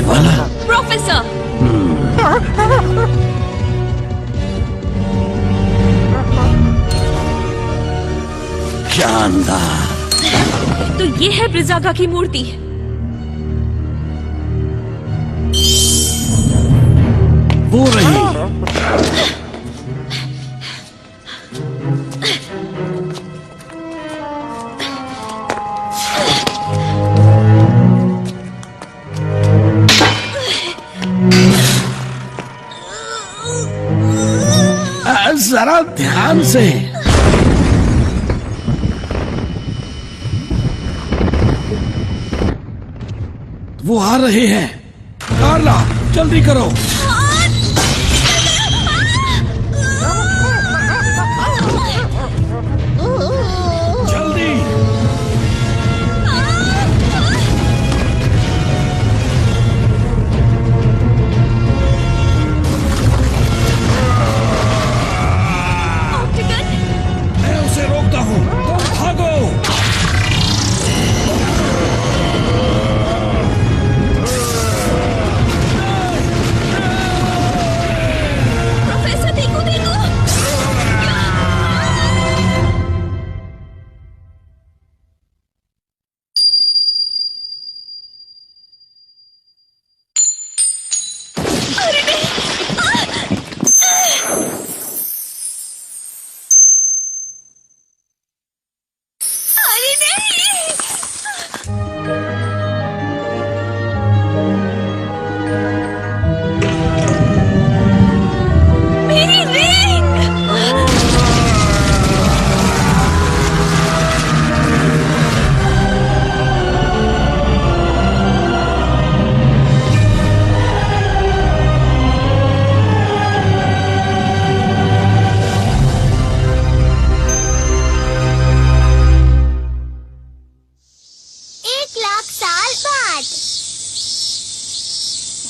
वाला। प्रोफेसर, शानदार। तो ये है ब्रिजागा की मूर्ति। वो रही। जरा ध्यान से। वो आ रहे हैं। कार्ला, जल्दी करो। जल्दी। मैं उसे रोकता हूँ, तुम भागो। प्रोफेसर, देखो देखो। अरे नहीं। अरे नहीं। मेरी रिंग।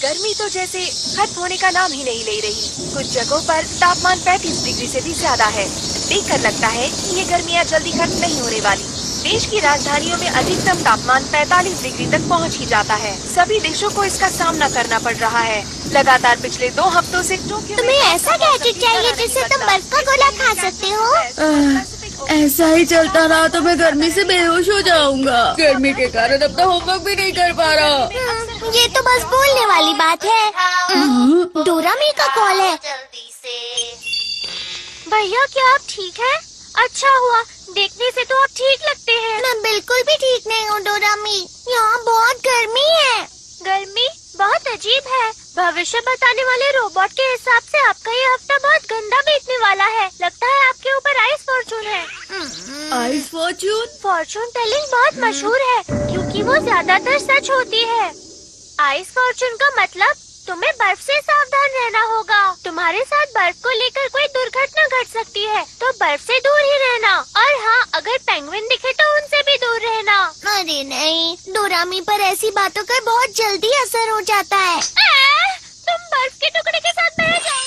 गर्मी तो जैसे खत्म होने का नाम ही नहीं ले रही। कुछ जगहों पर तापमान 35 डिग्री से भी ज्यादा है। देखकर लगता है कि ये गर्मियाँ जल्दी खत्म नहीं होने वाली। देश की राजधानियों में अधिकतम तापमान 45 डिग्री तक पहुंच ही जाता है। सभी देशों को इसका सामना करना पड़ रहा है। लगातार पिछले 2 हफ्तों से तुम्हें ऐसा गैजेट चाहिए जिससे तुम बर्फ का गोला खा सकते हो? ऐसा ही चलता रहा तो मैं गर्मी से बेहोश हो जाऊंगा। गर्मी के कारण अपना होमवर्क भी नहीं कर पा रहा। ये तो बस बोलने वाली बात है। डोरामी का कॉल है। भैया, क्या आप ठीक हैं? अच्छा हुआ, देखने से तो आप ठीक लगते हैं। मैं बिल्कुल भी ठीक नहीं हूँ डोरामी। यहाँ बहुत गर्मी है। गर्मी बहुत अजीब है। भविष्य बताने वाले रोबोट के हिसाब से आपका ये हफ्ता बहुत गंदा बीतने वाला है। लगता है आपके ऊपर आइस फॉर्चून है। Ice Fortune? फॉर्चून टेलिंग बहुत मशहूर है क्योंकि वो ज्यादातर सच होती है। आइस फॉर्चून का मतलब तुम्हें बर्फ से सावधान रहना होगा। तुम्हारे साथ बर्फ को लेकर कोई दुर्घटना घट सकती है, तो बर्फ से दूर ही रहना। और हाँ, अगर पेंगुइन दिखे तो उनसे भी दूर रहना। अरे नहीं, डोरामी पर ऐसी बातों का बहुत जल्दी असर हो जाता है। तुम बर्फ के टुकड़े के साथ बह जाओ।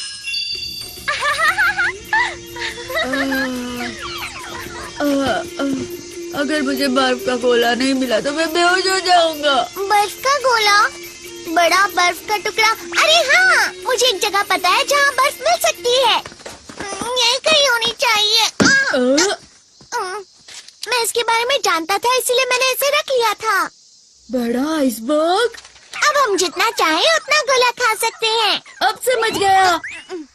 अगर मुझे बर्फ का गोला नहीं मिला तो मैं बेहोश हो जाऊंगा। बर्फ का गोला? बड़ा बर्फ का टुकड़ा? अरे हाँ, मुझे एक जगह पता है जहाँ बर्फ मिल सकती है। यही कहीं होनी चाहिए। मैं इसके बारे में जानता था, इसीलिए मैंने इसे रख लिया था। बड़ा आइसबर्ग? अब हम जितना चाहें उतना गोला खा सकते हैं। अब समझ गया।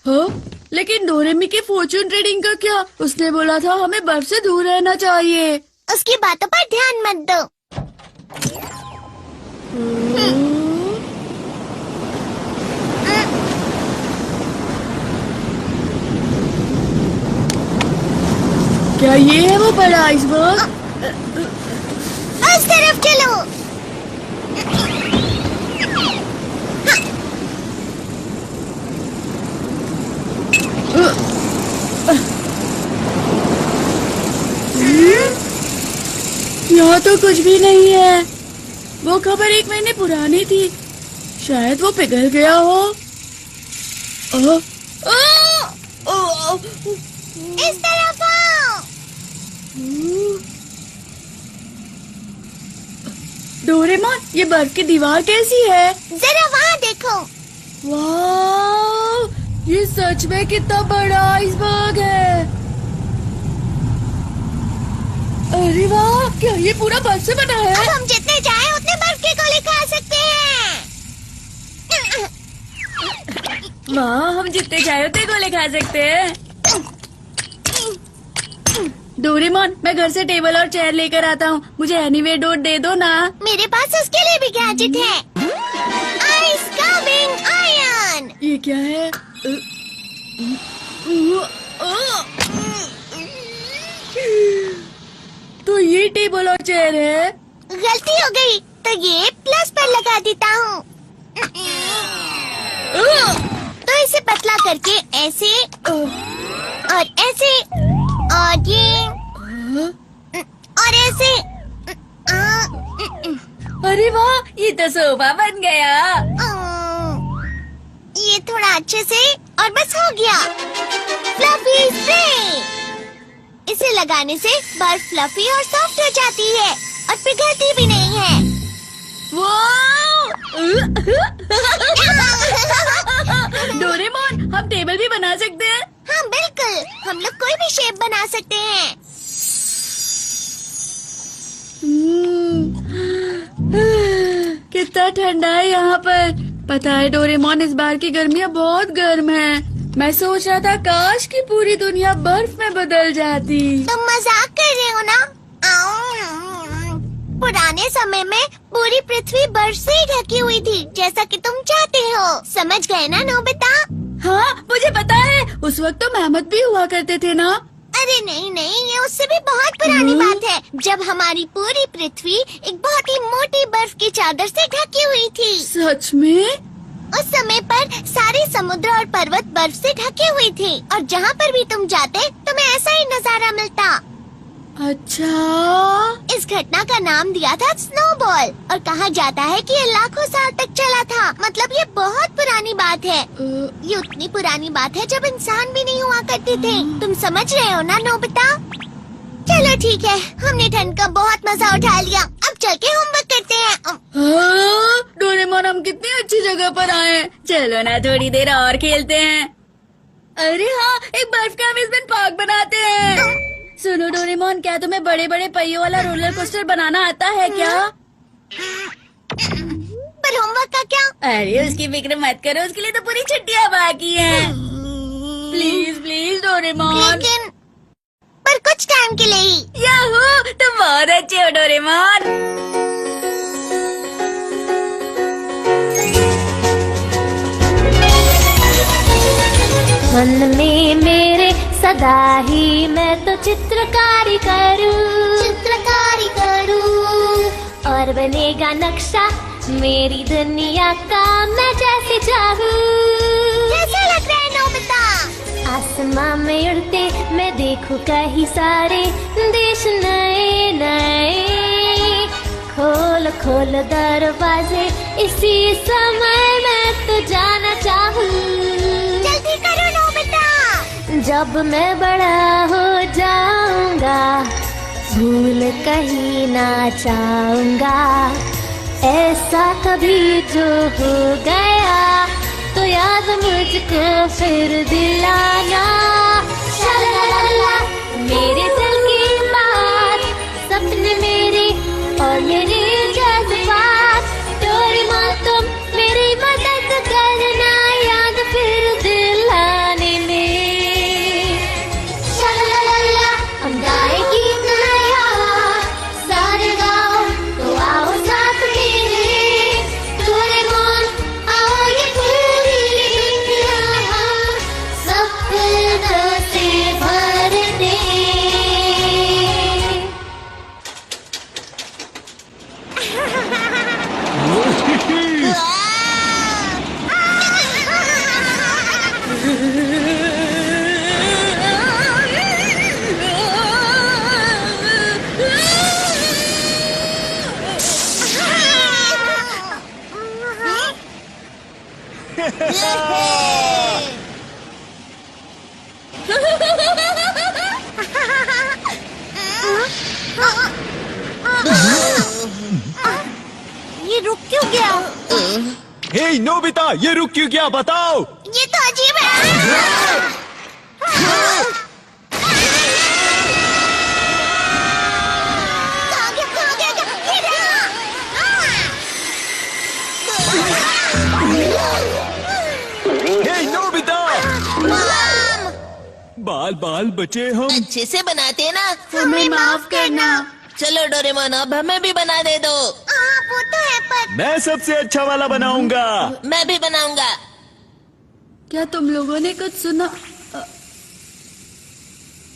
हाँ, लेकिन डोरेमी के फॉर्चून रीडिंग का क्या? उसने बोला था हमें बर्फ से दूर रहना चाहिए। उसकी बातों पर ध्यान मत दो। क्या ये है वो बड़ा आइसबर्ग? उस तरफ चलो। यहाँ तो कुछ भी नहीं है। वो खबर 1 महीने पुरानी थी। शायद वो पिघल गया हो। इस तरफ आओ। डोरेमोन, ये बर्फ की दीवार कैसी है? जरा वहाँ देखो। वाह, ये सच में कितना बड़ा आइसबर्ग है। अरे वाह, क्या ये पूरा बर्फ से बना है? अब हम जितने चाहे उतने बर्फ के गोले खा सकते हैं। वाह, हम जितने चाहे उतने गोले खा सकते हैं। डोरेमोन, मैं घर से टेबल और चेयर लेकर आता हूँ, मुझे एनीवे डोर दे दो ना। मेरे पास उसके लिए भी गैजेट है। Ice coming iron. ये क्या है? तो ये टेबल और चेयर है। गलती हो गई, तो ये प्लस पर लगा देता हूँ। तो इसे पतला करके ऐसे और ऐसे और ये और ऐसे। अरे वाह, ये तो सोफा बन गया। ये थोड़ा अच्छे से और बस हो गया। Fluffy spray. इसे लगाने से बर्फ फ्लफी और सॉफ्ट हो जाती है और पिघलती भी नहीं है। डोरेमोन, हम टेबल भी बना सकते हैं। हाँ बिल्कुल, हम लोग कोई भी शेप बना सकते हैं। कितना ठंडा है यहाँ पर। पता है डोरेमोन, इस बार की गर्मियाँ बहुत गर्म है। मैं सोच रहा था काश की पूरी दुनिया बर्फ में बदल जाती। तुम मजाक कर रहे हो ना? पुराने समय में पूरी पृथ्वी बर्फ से ही ढकी हुई थी, जैसा कि तुम चाहते हो। समझ गए ना नोबिता? हाँ, मुझे पता है। उस वक्त तो मेहमत भी हुआ करते थे ना। अरे नहीं नहीं, ये उससे भी बहुत पुरानी बात है, जब हमारी पूरी पृथ्वी एक बहुत ही मोटी बर्फ की चादर से ढकी हुई थी। सच में? उस समय पर सारे समुद्र और पर्वत बर्फ से ढके हुए थे और जहाँ पर भी तुम जाते तुम्हें ऐसा ही नजारा मिलता। अच्छा, इस घटना का नाम दिया था स्नोबॉल और कहा जाता है कि ये लाखों साल तक चला था। मतलब ये बहुत पुरानी बात है। ये उतनी पुरानी बात है जब इंसान भी नहीं हुआ करते थे। तुम समझ रहे हो ना नोबिता? चलो ठीक है, हमने ठंड का बहुत मजा उठा लिया। अब चल के होमवर्क करते हैं। हाँ, डोरेमोन, हम कितनी अच्छी जगह पर आए हैं। चलो ना थोड़ी देर और खेलते हैं। अरे हाँ, एक बर्फ का अम्यूजमेंट पार्क बनाते हैं। सुनो डोरेमोन, क्या तुम्हें बड़े बड़े पहियों वाला रोलर कोस्टर बनाना आता है क्या? पर होमवर्क का क्या? अरे उसकी फिक्र मत करो, उसके लिए तो पूरी छुट्टियाँ बाकी हैं। Please please Doraemon. लेकिन पर कुछ टाइम के लिए ही। याहू, तुम बहुत अच्छे हो डोरेमोन। मन में मेरे सदा ही मैं तो चित्रकारी करूं और बनेगा नक्शा मेरी दुनिया का, मैं जैसे चाहूं। कैसा लग रहा है नोबिता? आसमां में उड़ते मैं देखूं कहीं सारे देश नए नए। खोल खोल दरवाजे, इसी समय मैं तो जाना चाहूं। जल्दी करो नोबिता। जब मैं बड़ा हो जाऊंगा भूल कहीं ना चाहूंगा। ऐसा कभी जो हो गया तो याद मुझको फिर दिलाना। शलाला, मेरे दिल की बात, सपने मेरे और मेरे जज्बात। डोरेमोन, तुम मेरी मदद करना याद फिर दिलाने में। शलाला, हम गाए गीत नया सारे गाओ, तो आओ साथ मेरे। डोरेमोन, आओ ये पूरी दुनिया हम सपनों से भर दे। ये रुक क्यों गया? हे नोबिता, ये रुक क्यों गया बताओ? ये तो अजीब है। कहाँ गया? हे नोबिता, बाल बाल बचे हम। अच्छे से बनाते ना। हमें माफ करना। चलो डोरेमोन, अब हमें भी बना दे दो। वो तो है पर मैं सबसे अच्छा वाला बनाऊंगा। मैं भी बनाऊंगा। क्या तुम लोगों ने कुछ सुना?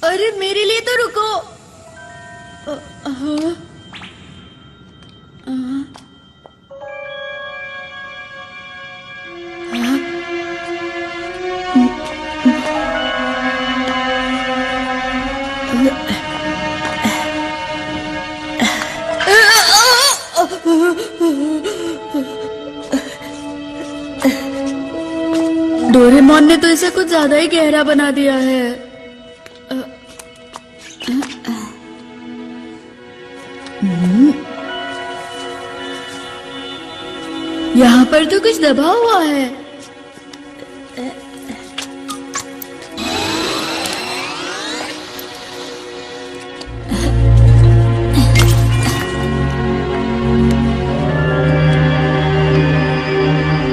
अरे मेरे लिए तो रुको। हाँ। डोरेमोन ने तो इसे कुछ ज्यादा ही गहरा बना दिया है। यहाँ पर तो कुछ दबा हुआ है।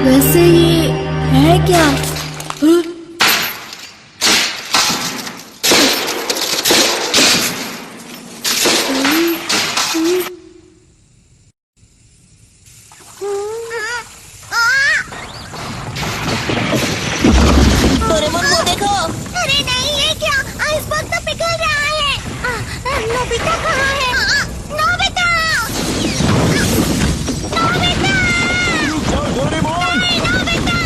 वैसे ये है क्या? डोरेमोन वो देखो। अरे नहीं, ये क्या? आइसबर्ग तो पिघल रहा है। नोबिता कहाँ है? नोबिता! नोबिता! रुक जाओ डोरेमोन। नोबिता!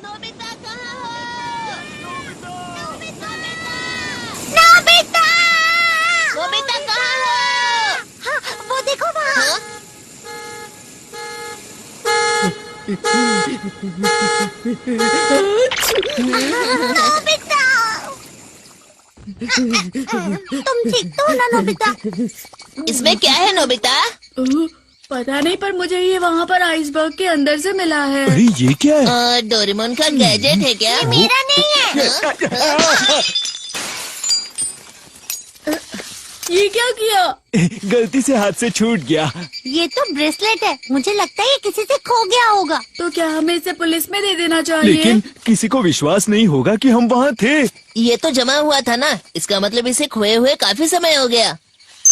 नोबिता कहाँ हो? नोबिता कहाँ हो? हाँ, वो देखो वहाँ। हाँ? नोबिता! तुम ठीक तो हो ना नोबिता? इसमें क्या है नोबिता? पता नहीं, पर मुझे ये वहाँ पर आइसबर्ग के अंदर से मिला है। अरे ये क्या है? डोरेमोन का गैजेट है क्या? मेरा नहीं है। ये क्या किया? गलती से हाथ से छूट गया। ये तो ब्रेसलेट है। मुझे लगता है ये किसी से खो गया होगा। तो क्या हमें इसे पुलिस में दे देना चाहिए? लेकिन किसी को विश्वास नहीं होगा कि हम वहाँ थे। ये तो जमा हुआ था ना, इसका मतलब इसे खोए हुए काफी समय हो गया।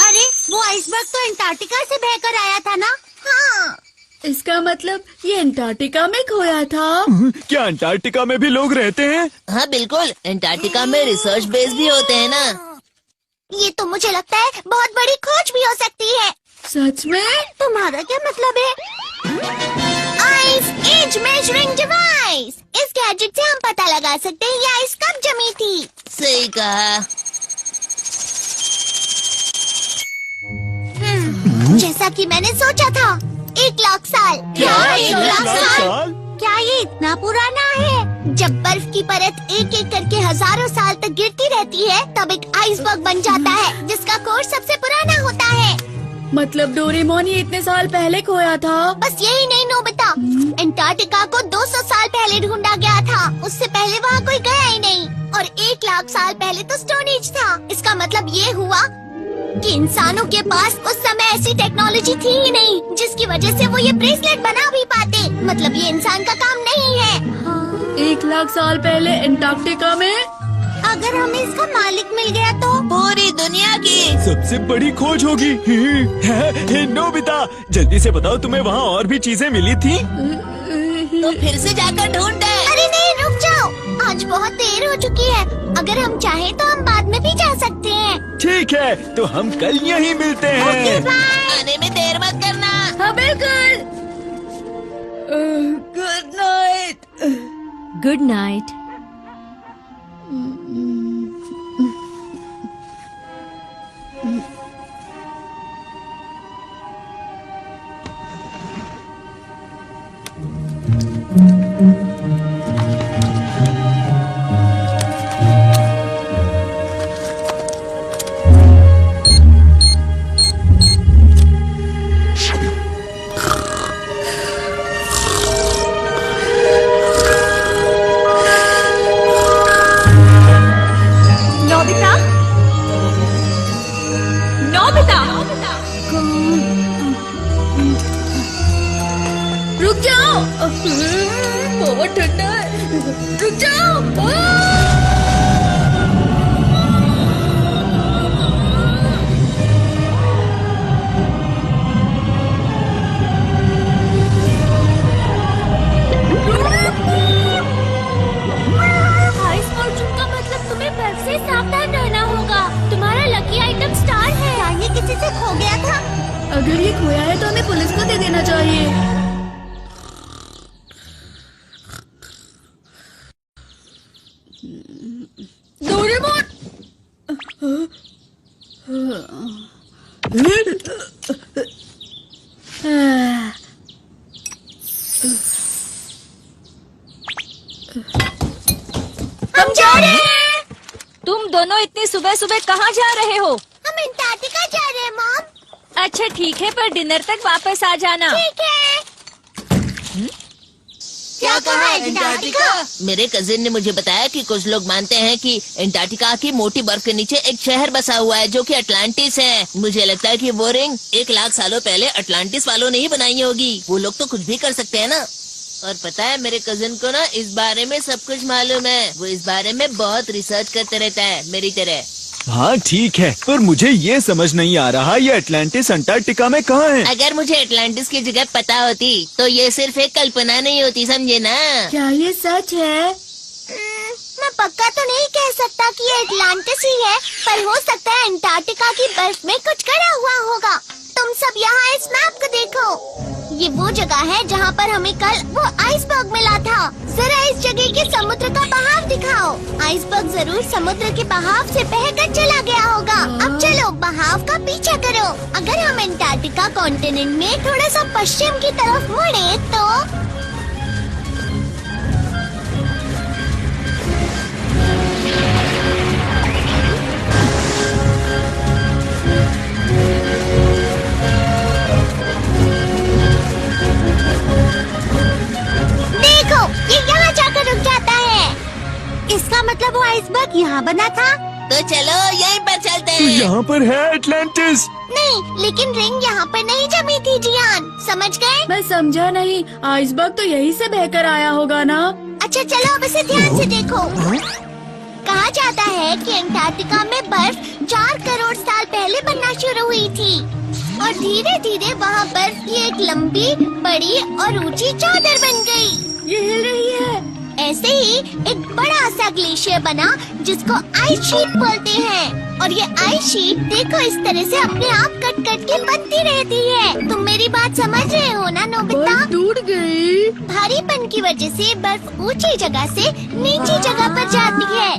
अरे वो आइसबर्ग तो अंटार्कटिका से बहकर आया था ना? हाँ। इसका मतलब ये अंटार्कटिका में खोया था। क्या अंटार्कटिका में भी लोग रहते हैं? हाँ बिल्कुल, अंटार्कटिका में रिसर्च बेस भी होते हैं ना। ये तो मुझे लगता है बहुत बड़ी खोज भी हो सकती है। सच में? तुम्हारा क्या मतलब है? Ice age measuring device. इस गैजेट से हम पता लगा सकते हैं ये आइस कब जमी थी। सही कहा। जैसा कि मैंने सोचा था, 1 लाख साल। क्या? 1 लाख साल? क्या ये इतना पुराना है? जब बर्फ की परत एक एक करके हजारों साल तक गिरती रहती है, तब एक आइसबर्ग बन जाता है, जिसका कोर्स सबसे पुराना होता है। मतलब डोरेमोन ये इतने साल पहले खोया था? बस यही नहीं नोबिता, अंटार्कटिका को 200 साल पहले ढूंढा गया था। उससे पहले वहाँ कोई गया ही नहीं। और 1 लाख साल पहले तो स्टोन एज था। इसका मतलब ये हुआ कि इंसानों के पास उस समय ऐसी टेक्नोलॉजी थी ही नहीं, जिसकी वजह से वो ये ब्रेसलेट बना भी पाते। मतलब ये इंसान का काम नहीं है। 1 लाख साल पहले अंटार्कटिका में? अगर हमें इसका मालिक मिल गया तो? पूरी दुनिया की। सबसे बड़ी खोज होगी। हे नोबिता, जल्दी से बताओ तुम्हें वहाँ और भी चीजें मिली थी? तो फिर से जाकर ढूंढते। अरे नहीं, रुक जाओ, आज बहुत देर हो चुकी है। अगर हम चाहें तो हम बाद में भी जा सकते हैं। ठीक है, तो हम कल यहीं मिलते हैं। आने में देर मत करना। हाँ बिल्कुल। Good night. Good night. Nobita, Nobita, रुक जाओ, बहुत ठंडा है। रुक जाओ। आइस फॉर्चून का मतलब तुम्हें बर्फ से सावधान रहना होगा। तुम्हारा लकी आइटम स्टार है। क्या ये किसी से खो गया था? अगर ये खोया है तो हमें पुलिस को दे देना चाहिए। डोरेमोन! हम जा रहे हैं। तुम दोनों इतनी सुबह सुबह कहाँ जा रहे हो? हम अंटार्कटिका जा रहे हैं मॉम। अच्छा ठीक है, पर डिनर तक वापस आ जाना। ठीक है। क्या कहा अंटार्कटिका? मेरे कजिन ने मुझे बताया कि कुछ लोग मानते हैं कि अंटार्कटिका की मोटी बर्फ के नीचे एक शहर बसा हुआ है जो कि अटलांटिस है। मुझे लगता है कि वो रिंग 1,00,000 सालों पहले अटलांटिस वालों ने ही बनाई होगी। वो लोग तो कुछ भी कर सकते हैं ना। और पता है, मेरे कजिन को ना इस बारे में सब कुछ मालूम है। वो इस बारे में बहुत रिसर्च करते रहता है, मेरी तरह। हाँ ठीक है, पर मुझे ये समझ नहीं आ रहा ये अटलांटिस अंटार्कटिका में कहाँ है? अगर मुझे अटलांटिस की जगह पता होती तो ये सिर्फ एक कल्पना नहीं होती, समझे ना। क्या ये सच है? मैं पक्का तो नहीं कह सकता कि ये अटलांटिस ही है, पर हो सकता है अंटार्कटिका की बर्फ में कुछ गड़ा हुआ होगा। तुम सब यहाँ इस मैप को देखो। ये वो जगह है जहाँ पर हमें कल वो आइसबर्ग मिला था। जरा इस जगह के समुद्र का बहाव दिखाओ। आइसबर्ग जरूर समुद्र के बहाव से बहकर चला गया होगा। अब चलो बहाव का पीछा करो। अगर हम अंटार्कटिका कॉन्टिनेंट में थोड़ा सा पश्चिम की तरफ मुड़े तो इसका मतलब वो आइसबर्ग यहाँ बना था। तो चलो यहीं पर चलते तो हैं। यहाँ पर है अटलांटिस। नहीं, लेकिन रिंग यहाँ पर नहीं जमी थी जियान, समझ गए? मैं समझा नहीं। आइसबर्ग तो यहीं से बहकर आया होगा ना। अच्छा चलो अब इसे ध्यान से देखो। कहा जाता है कि अंटार्कटिका में बर्फ 4 करोड़ साल पहले बनना शुरू हुई थी और धीरे धीरे वहाँ बर्फ की एक लंबी, बड़ी और ऊंची चादर बन गई। ये हिल रही है। ऐसे ही एक बड़ा सा ग्लेशियर बना जिसको आइस शीट बोलते हैं। और ये आइस शीट देखो इस तरह से अपने आप कट कट के बनती रहती है। तुम मेरी बात समझ रहे हो ना नोबिता? बर्फ टूट गई। भारीपन की वजह से बर्फ ऊंची जगह से नीची जगह पर जाती है।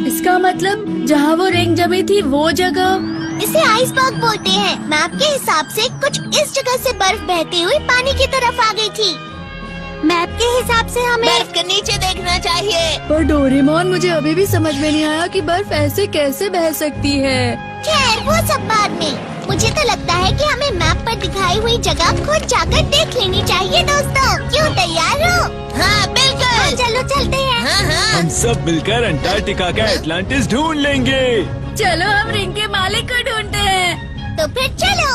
इसका मतलब जहाँ वो रिंग जमी थी वो जगह। इसे आइसबर्ग बोलते हैं। मैप के हिसाब से कुछ इस जगह से बर्फ बहती हुई पानी की तरफ आ गई थी। मैप के हिसाब से हमें बर्फ के नीचे देखना चाहिए। पर डोरेमोन, मुझे अभी भी समझ में नहीं आया कि बर्फ ऐसे कैसे बह सकती है। खैर वो सब बाद में। मुझे तो लगता है कि हमें मैप पर दिखाई हुई जगह खुद जाकर देख लेनी चाहिए दोस्तों। क्यों, तैयार हो? हाँ बिल्कुल। चलो चलते हैं। हाँ हाँ। हम सब मिलकर अंटार्कटिका का अटलांटिस ढूंढ लेंगे। चलो हम रिंग के मालिक को ढूंढते हैं। तो फिर चलो।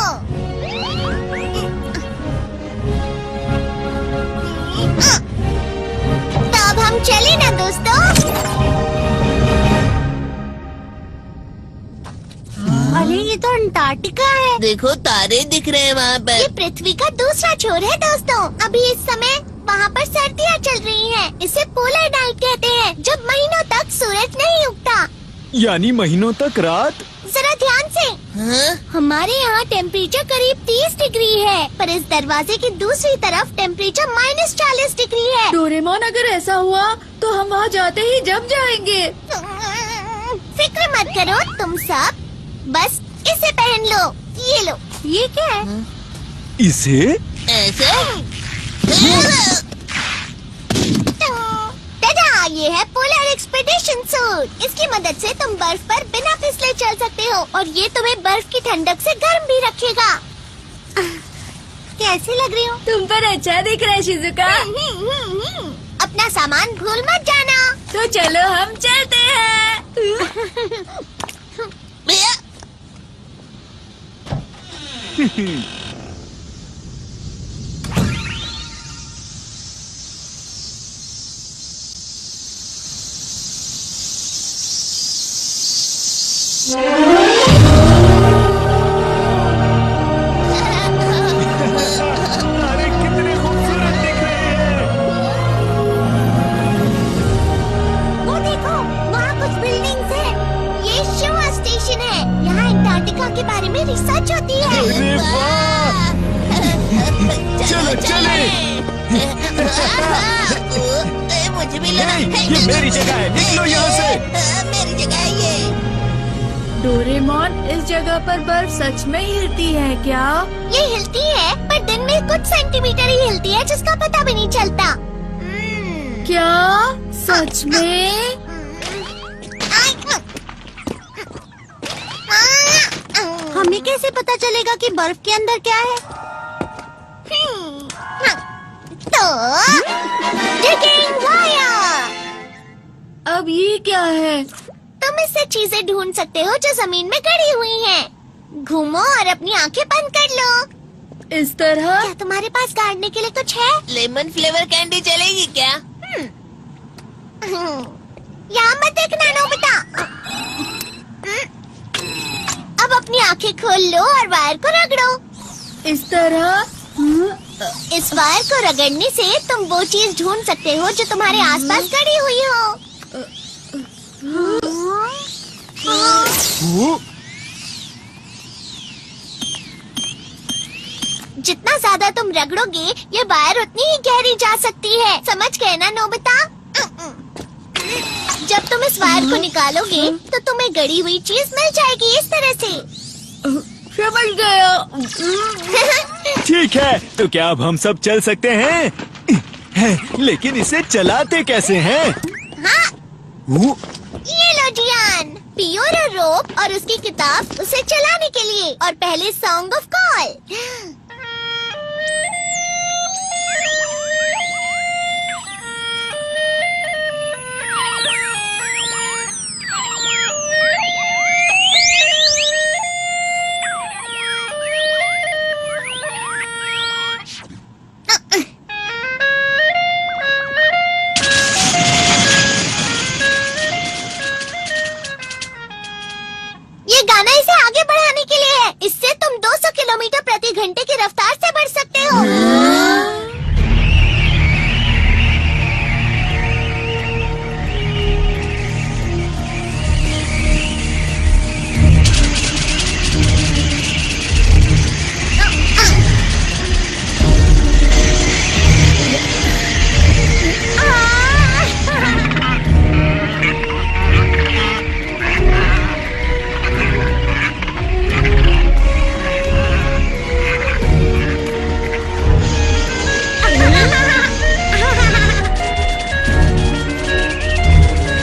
अब हम चले ना दोस्तों। अरे ये तो अंटार्कटिका है। देखो तारे दिख रहे हैं वहाँ ये पर। पृथ्वी का दूसरा छोर है दोस्तों। अभी इस समय वहाँ पर सर्दियाँ चल रही हैं। इसे पोलर नाइट कहते हैं, जब महीनों तक सूरज नहीं उगता। यानी महीनों तक रात। जरा ध्यान से। हाँ? हमारे यहाँ टेम्परेचर करीब 30 डिग्री है, पर इस दरवाजे की दूसरी तरफ टेम्परेचर -40 डिग्री है। डोरेमोन, अगर ऐसा हुआ तो हम वहाँ जाते ही जम जाएंगे। फिक्र मत करो तुम सब, बस इसे पहन लो। ये लो। ये क्या है? इसे ऐसे? टाटा, ये है पोलर एक्सपेडिशन सूट। इसकी मदद से तुम बर्फ पर बिना फिसले चल सकते हो और ये तुम्हें बर्फ की ठंडक से गर्म भी रखेगा। कैसी लग रही हूँ? तुम पर अच्छा दिख रहा है शिजुका। अपना सामान भूल मत जाना। तो चलो हम चलते हैं। अरे कितने खूबसूरत दिख रहे हैं। वो देखो, वहाँ कुछ बिल्डिंग्स हैं। ये शिवा स्टेशन है। यहाँ अंटार्कटिका के बारे में रिसर्च होती है। अरे वाह! चलो चले। मुझे भी हे, ये मेरी जगह है, निकलो यहाँ से। मेरी जगह है ये। डोरेमोन, इस जगह पर बर्फ सच में हिलती है क्या? ये हिलती है, पर दिन में कुछ सेंटीमीटर ही हिलती है, जिसका पता भी नहीं चलता। क्या सच में? हमें कैसे पता चलेगा कि बर्फ के अंदर क्या है? तो डिगिंग वायर। अब ये क्या है? तुम इससे चीजें ढूंढ सकते हो जो जमीन में गड़ी हुई हैं। घूमो और अपनी आंखें बंद कर लो। इस तरह? क्या तुम्हारे पास गाड़ने के लिए कुछ है? लेमन फ्लेवर कैंडी चलेगी क्या? यहाँ मत देखना नोबिता। अब अपनी आंखें खोल लो और वायर को रगड़ो। इस तरह? इस वायर को रगड़ने से तुम वो चीज ढूंढ सकते हो जो तुम्हारे आसपास गड़ी हुई हो। वो जितना ज्यादा तुम रगड़ोगे, ये वायर उतनी ही गहरी जा सकती है। समझ गए ना नोबिता? जब तुम इस वायर को निकालोगे तो तुम्हें गड़ी हुई चीज मिल जाएगी, इस तरह से। समझ गया। ठीक है, तो क्या अब हम सब चल सकते हैं? लेकिन इसे चलाते कैसे हैं? हाँ, वो ये लो जियान, पियोर और रोप और उसकी किताब उसे चलाने के लिए। और पहले सॉन्ग ऑफ कॉल। ये गाना इसे आगे बढ़ाने के लिए है। इससे तुम 200 किलोमीटर प्रति घंटे की रफ्तार से बढ़ सकते हो।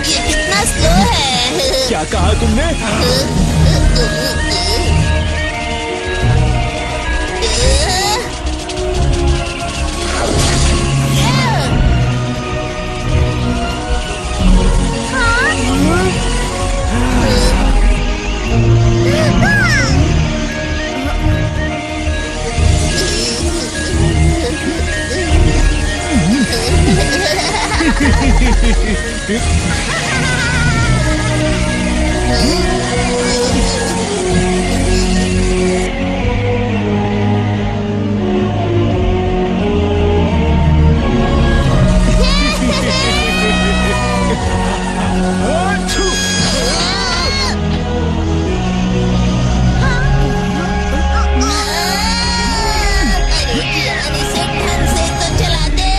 ये कितना स्लो है। क्या कहा तुमने? अरे यार, इसे ढंग से तो चला दे।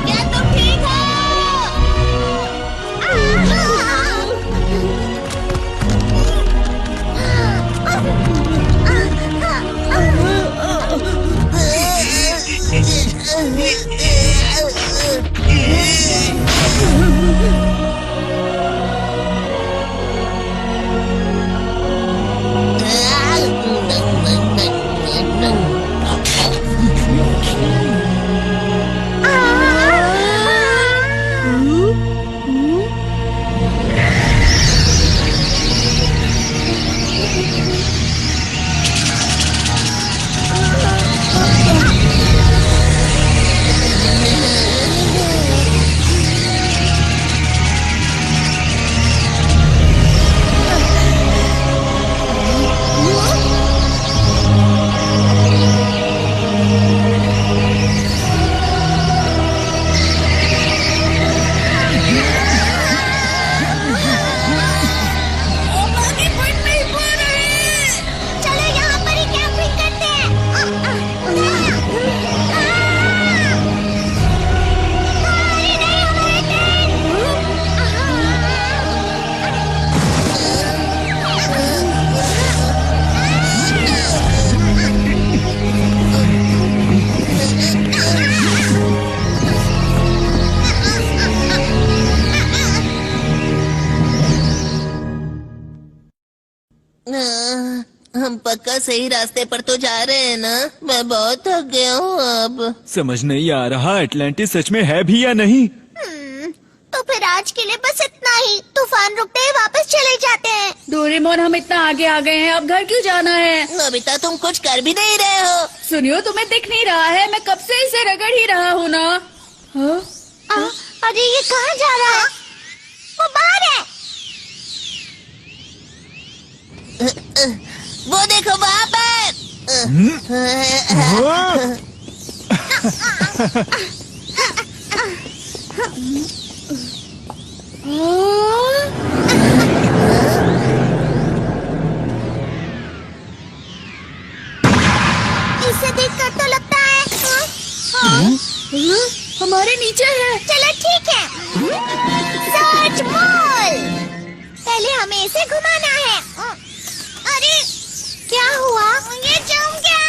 क्या तुम ठीक हो? चलो यहाँ पर ही कैंपिंग करते हैं। अरे नहीं, हमारे हम पक्का सही रास्ते पर तो जा रहे हैं ना? मैं बहुत थक गया हूँ अब। समझ नहीं आ रहा अटलांटिस सच में है भी या नहीं। तो फिर आज के लिए बस इतना ही। तूफान रुकते ही वापस चले जाते हैं। डोरेमोन, हम इतना आगे आ गए हैं, अब घर क्यों जाना है? नोबिता, तुम कुछ कर भी नहीं रहे हो। सुनियो, तुम्हें दिख नहीं रहा है? मैं कब से इसे रगड़ ही रहा हूँ ना। हाँ? अरे ये कहाँ जा रहा है? वो बाहर है। वो देखो वहाँ पर। इसे देखकर तो लगता है हमारे नीचे है। चलो ठीक है। Search mall. पहले हमें इसे घुमाना है। अरे क्या हुआ? ये जम गया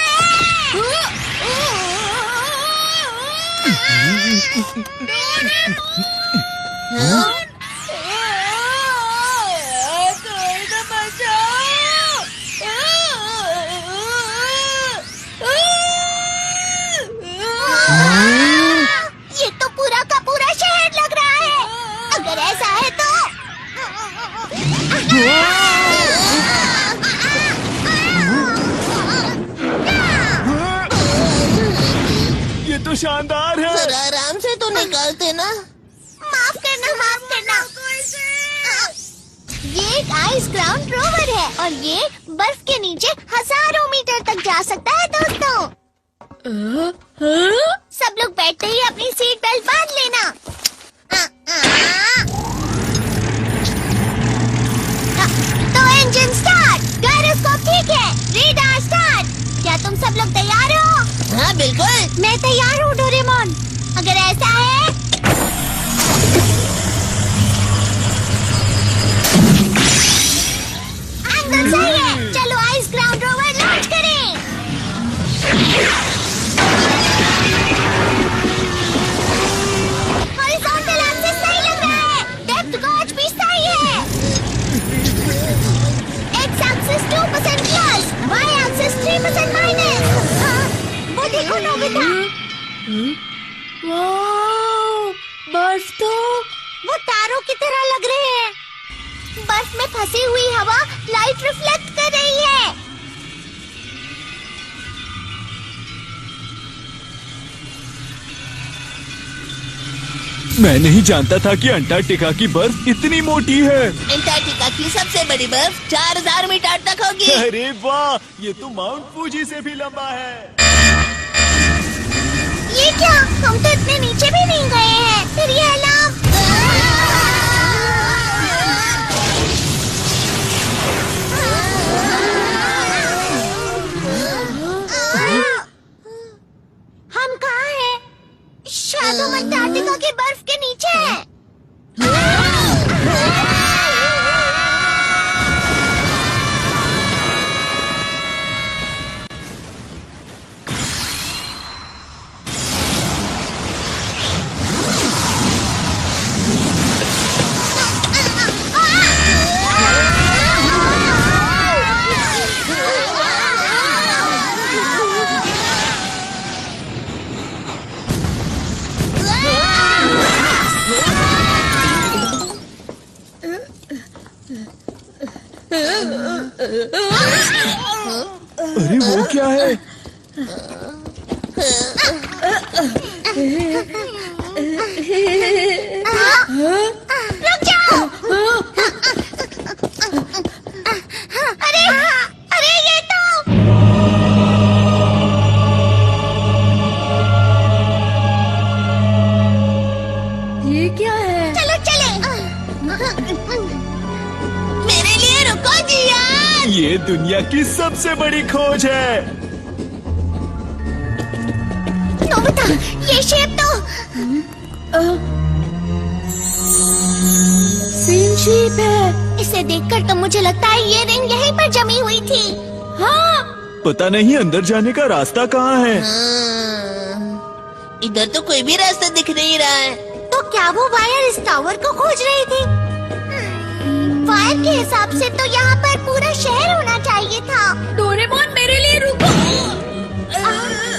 ये तो पूरा का पूरा शहर लग रहा है। अगर ऐसा है तो ये तो शानदार है। जरा आराम से तो निकालते ना। माफ करना, माफ करना। ये एक आइस ग्राउंड रोवर है और ये बर्फ के नीचे हजारों मीटर तक जा सकता है दोस्तों। सब लोग बैठते ही अपनी सीट बेल्ट बांध लेना। तो इंजन स्टार्ट, गायरोस्कोप ठीक है, रेडार स्टार्ट। क्या तुम सब लोग तैयार हो? हाँ बिल्कुल। मैं तैयार हूँ डोरेमोन। अगर ऐसा है एंगल सही है। चलो आइस ग्राउंड रोवर लॉन्च करें। हॉरिजॉन्टल वाह, बर्फ तो वो तारों की तरह लग रहे हैं। बर्फ में फंसी हुई हवा लाइट रिफ्लेक्ट कर रही है। मैं नहीं जानता था कि अंटार्कटिका की बर्फ इतनी मोटी है। अंटार्कटिका की सबसे बड़ी बर्फ 4000 मीटर तक होगी। अरे वाह, ये तो माउंट फूजी से भी लंबा है। ये क्या, हम तो इतने नीचे भी नहीं गए हैं। फिर ये अलार्म। हम कहाँ हैं? शायद हम अंटार्कटिका की बर्फ के नीचे हैं। अरे वो क्या है? रुक जाओ। अरे अरे, ये तो ये क्या है? चलो चले। मेरे लिए रुको जियान। ये दुनिया की सबसे बड़ी खोज है। नोबिता, ये शेप तो सेम शेप है। इसे देखकर तो मुझे लगता है ये रिंग यहीं पर जमी हुई थी। हाँ, पता नहीं अंदर जाने का रास्ता कहाँ है। इधर तो कोई भी रास्ता दिख नहीं रहा है। तो क्या वो वायर इस टावर को खोज रही थी? वायर के हिसाब से तो यहाँ पर पूरा शहर होना चाहिए था। डोरेमोन मेरे लिए रुको।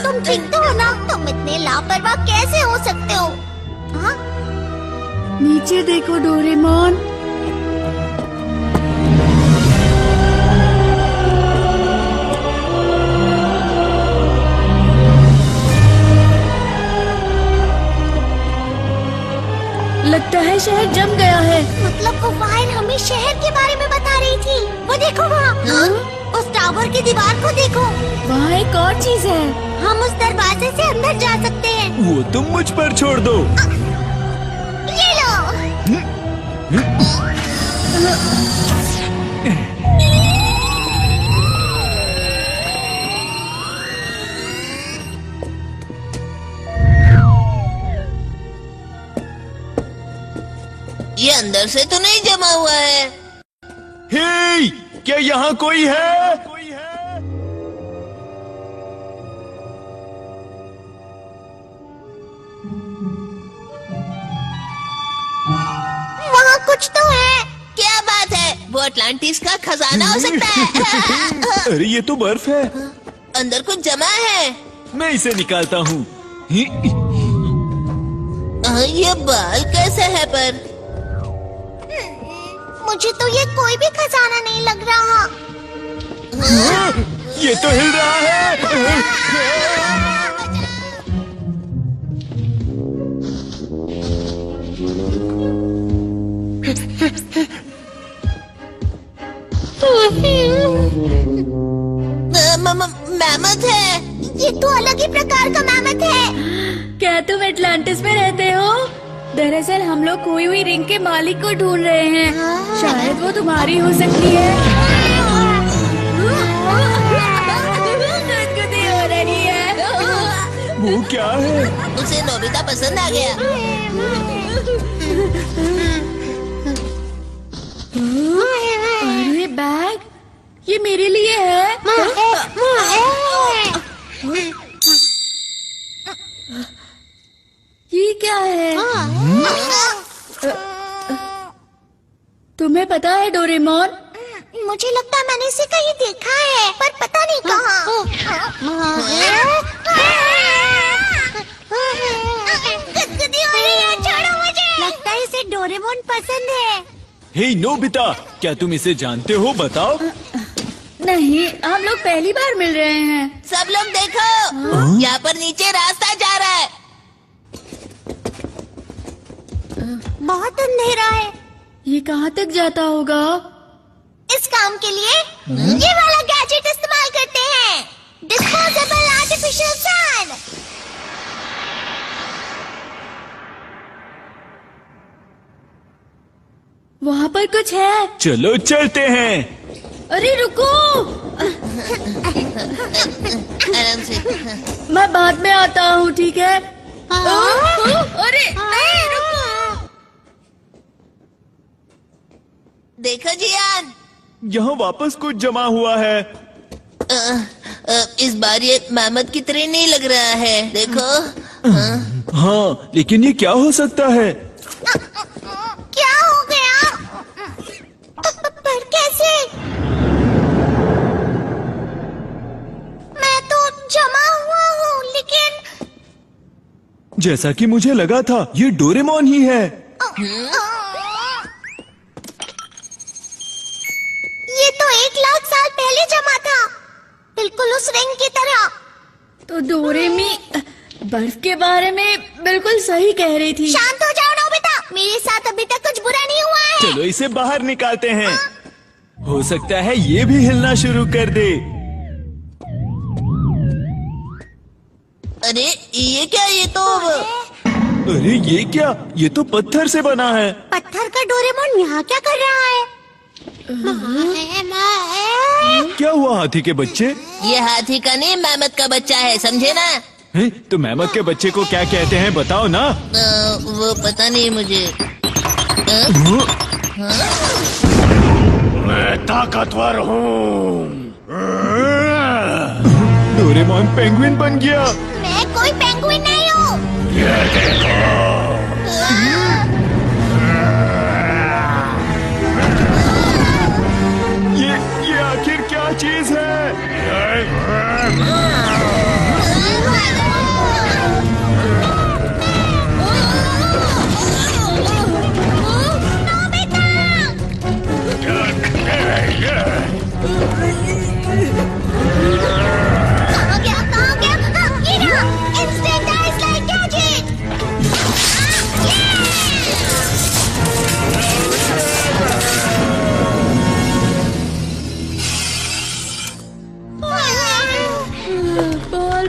तुम ठीक तो हो ना? तुम इतने लापरवाह कैसे हो सकते हो? हाँ? नीचे देखो डोरेमोन। लगता है शहर जम गया है। मतलब वो वायर हमें शहर के बारे में बता रही थी। वो देखो वहाँ, उस टावर की दीवार को देखो। वहाँ एक और चीज है। हम उस दरवाजे से अंदर जा सकते हैं। वो तुम मुझ पर छोड़ दो। ये लो। ये अंदर से तो नहीं जमा हुआ है। हे, क्या यहाँ कोई है? वहाँ कुछ तो है। क्या बात है, वो अटलांटिस का खजाना हो सकता है। अरे ये तो बर्फ है। अंदर कुछ जमा है। मैं इसे निकालता हूँ। ये बाल कैसे है पर? मुझे तो ये कोई भी खजाना नहीं लग रहा। ये तो हिल रहा है। मैमथ है। ये तो अलग ही प्रकार का मैमथ है। क्या तुम एटलांटिस में रहते हो? दरअसल हम लोग खोई हुई रिंग के मालिक को ढूंढ रहे हैं। शायद वो तुम्हारी हो सकती है। गुदगुदी हो रही है। वो क्या है? उसे नोबिता पसंद आ गया। अरे बैग, ये मेरे लिए है। ये क्या है? तुम्हें पता है डोरेमोन? मुझे लगता है मैंने इसे कहीं देखा है, पर पता नहीं कहाँ। गुदगुदी हो रही है, छोड़ो मुझे। लगता है इसे डोरेमोन पसंद है। हे नोबिता, क्या तुम इसे जानते हो? बताओ। नहीं, हम लोग पहली बार मिल रहे हैं। सब लोग देखो, यहाँ पर नीचे रास्ता जा रहा है। बहुत अंधेरा है। ये कहाँ तक जाता होगा? इस काम के लिए ये वाला गैजेट इस्तेमाल करते हैं, डिस्पोजेबल आर्टिफिशियल सन। वहाँ पर कुछ है। चलो चलते हैं। अरे रुको, आराम से। मैं बाद में आता हूँ, ठीक है? अरे नहीं, रुको। देखो जियान, यहाँ वापस कुछ जमा हुआ है। इस बार ये मेहमत की तरह नहीं लग रहा है। देखो। हाँ, लेकिन ये क्या हो सकता है? क्या हो गया? पर कैसे? मैं तो जमा हुआ हूँ, लेकिन जैसा कि मुझे लगा था, ये डोरेमोन ही है। ये तो 1,00,000 साल पहले जमा था, बिल्कुल उस रिंग की तरह। तो डोरेमी बर्फ के बारे में बिल्कुल सही कह रही थी। शांत हो जाओ नोबिता, मेरे साथ अभी तक कुछ बुरा नहीं हुआ है। चलो इसे बाहर निकालते हैं। हो सकता है ये भी हिलना शुरू कर दे। अरे ये क्या? ये तो अरे ये क्या? ये तो पत्थर से बना है। पत्थर का डोरेमोन यहाँ क्या कर रहा है? क्या हुआ हाथी के बच्चे? ये हाथी का नहीं, मेहमत का बच्चा है, समझे ना? हैं? तो मेहमत के बच्चे को क्या कहते हैं, बताओ ना। वो पता नहीं मुझे। मैं ताकतवर हूँ। डोरेमोन पेंगुइन बन गया। मैं कोई पेंगुइन नहीं हूँ। ये देखो। ये आखिर क्या चीज है? कहाँ गया? ये रहा, Instant Ice Light Gadget।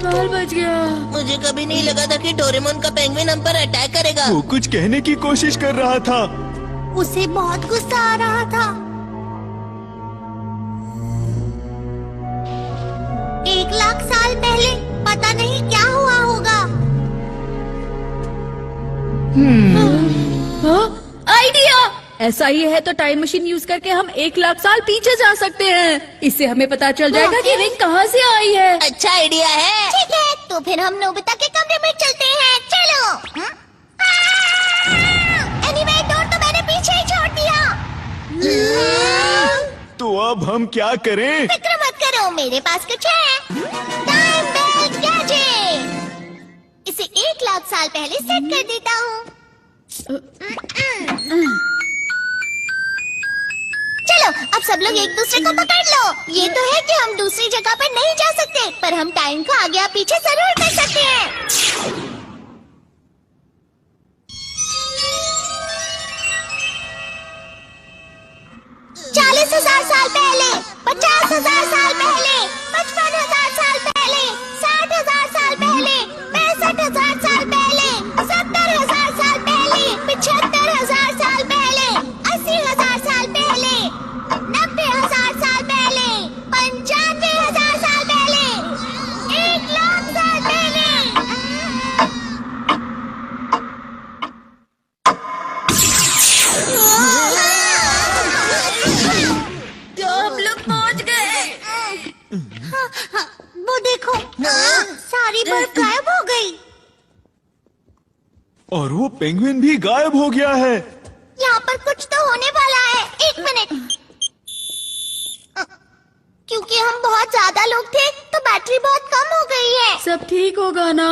बाल बच गया। मुझे कभी नहीं लगा था कि डोरेमोन का पेंगुइन हम पर अटैक करेगा। वो कुछ कहने की कोशिश कर रहा था। उसे बहुत गुस्सा आ रहा था। 1,00,000 साल पहले पता नहीं क्या हुआ होगा। आइडिया! ऐसा ही है तो टाइम मशीन यूज करके हम 1,00,000 साल पीछे जा सकते हैं। इससे हमें पता चल जाएगा कि रिंग कहाँ से आई है। अच्छा आइडिया है। ठीक है, तो फिर हम नोबिता के कमरे में चलते हैं। चलो। एनीवे, डोर तो मैंने पीछे ही छोड़ दिया। तो अब हम क्या करें? फिक्र मत करो, मेरे पास कुछ है। Time belt gadget. इसे 1,00,000 साल पहले सेट कर देता हूँ। चलो, अब सब लोग एक दूसरे को पकड़ लो। ये तो है कि हम दूसरी जगह पर नहीं जा सकते, पर हम टाइम को आगे या पीछे जरूर कर सकते हैं। 40,000 साल पहले, 50,000 साल पहले, 55,000 साल पहले, 60,000 साल पहले, 65,000 साल पहले, 70,000 साल पहले, 75,000 साल पहले, 80,000 साल पहले, 90,000 साल पहले, 95,000 साल पहले, 1,00,000 साल पहले। तो हम लोग पहुँच गए। वो देखो, सारी बर्फ गायब हो गई। और वो पेंगुइन भी गायब हो गया है। यहाँ पर कुछ तो होने वाला है। 1 मिनट। क्योंकि हम बहुत ज्यादा लोग थे तो बैटरी बहुत कम हो गई है। सब ठीक होगा ना?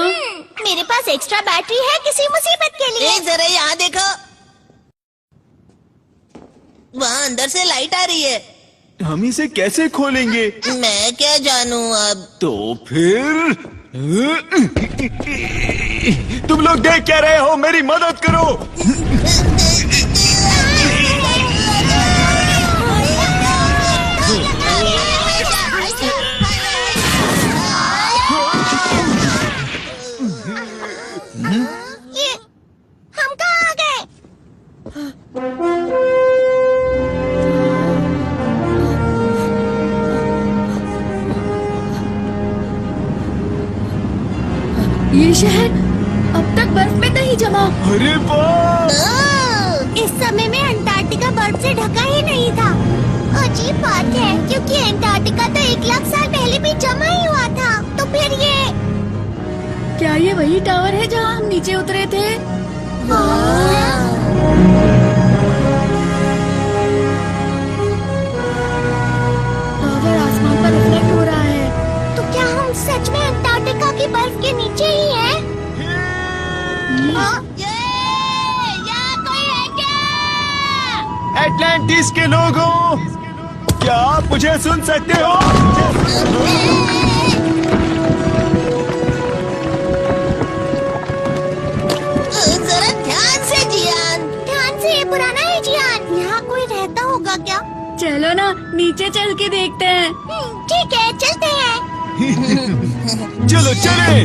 मेरे पास एक्स्ट्रा बैटरी है किसी मुसीबत के लिए। जरा यहाँ देखो, वहाँ अंदर से लाइट आ रही है। हम इसे कैसे खोलेंगे? मैं क्या जानूँ अब। तो फिर तुम लोग देख क्या रहे हो? मेरी मदद करो। ये हम कहाँ आ गए? ये शहर अब तक बर्फ में नहीं जमा। अरे वाह! इस समय में अंटार्कटिका बर्फ से ढका ही नहीं था। अजीब बात है क्योंकि अंटार्कटिका तो 1 लाख साल पहले भी जमा ही हुआ था। तो फिर ये क्या ये वही टावर है जहाँ हम नीचे उतरे थे? टावर आसमान पर रिफ्लेक्ट हो रहा है। तो क्या हम सच में अंटार्कटिका की बर्फ के नीचे ही हैं? यहाँ कोई है क्या? एटलांटिस के लोगों, क्या आप मुझे सुन सकते हो? जरा ध्यान से जियान। ध्यान से, ये पुराना है जियान। यहाँ कोई रहता होगा क्या? चलो ना नीचे चल के देखते हैं। ठीक है, चलते हैं। चलो चले।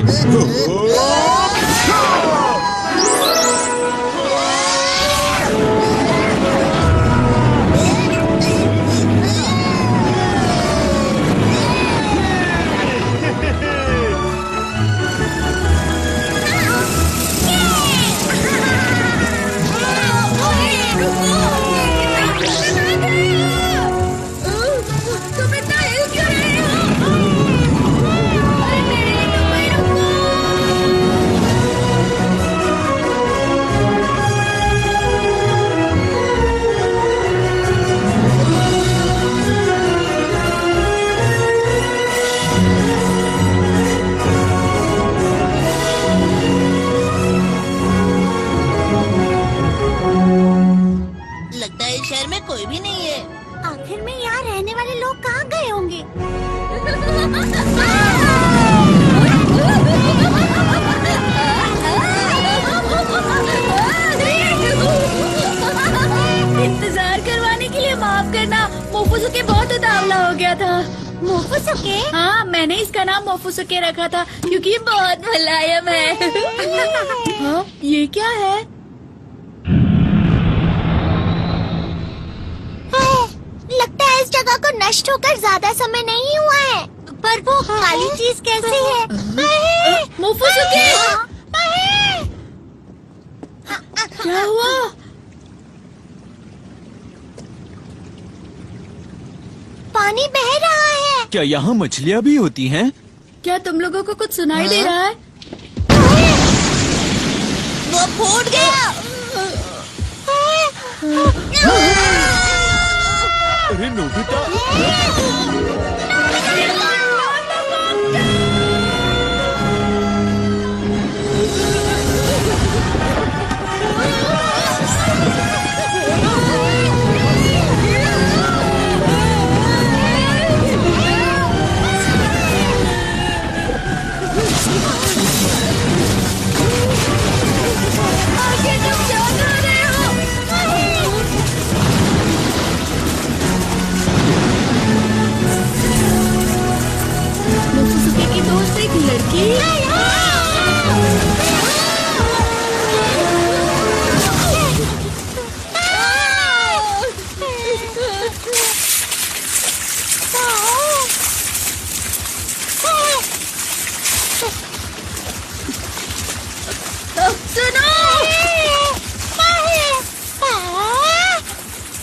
तुम इतना हिल क्यों रहे हो? अरे मेरे लिए तुम वहीं रुको। लगता है इस शहर में कोई भी नहीं है। आखिर में यहाँ रहने वाले लोग कहाँ गए होंगे? इंतजार करवाने के लिए माफ करना, मोफुसुके बहुत उतावला हो गया था। मोफुसुके? हाँ, मैंने इसका नाम मोफुसुके रखा था क्योंकि ये बहुत मुलायम है। हाँ, ये क्या है? लगता है इस जगह को नष्ट होकर ज्यादा समय नहीं हुआ है। पर वो काली चीज कैसी है? मोफुसुके! क्या हुआ? पानी बह रहा है। क्या यहाँ मछलियाँ भी होती हैं? क्या तुम लोगों को कुछ सुनाई दे रहा है? वो फूट गया। अरे नोबिता! आगे तुम क्या कर रहे हो? मोफुसुके की दोस्त एक लड़की। सुनो!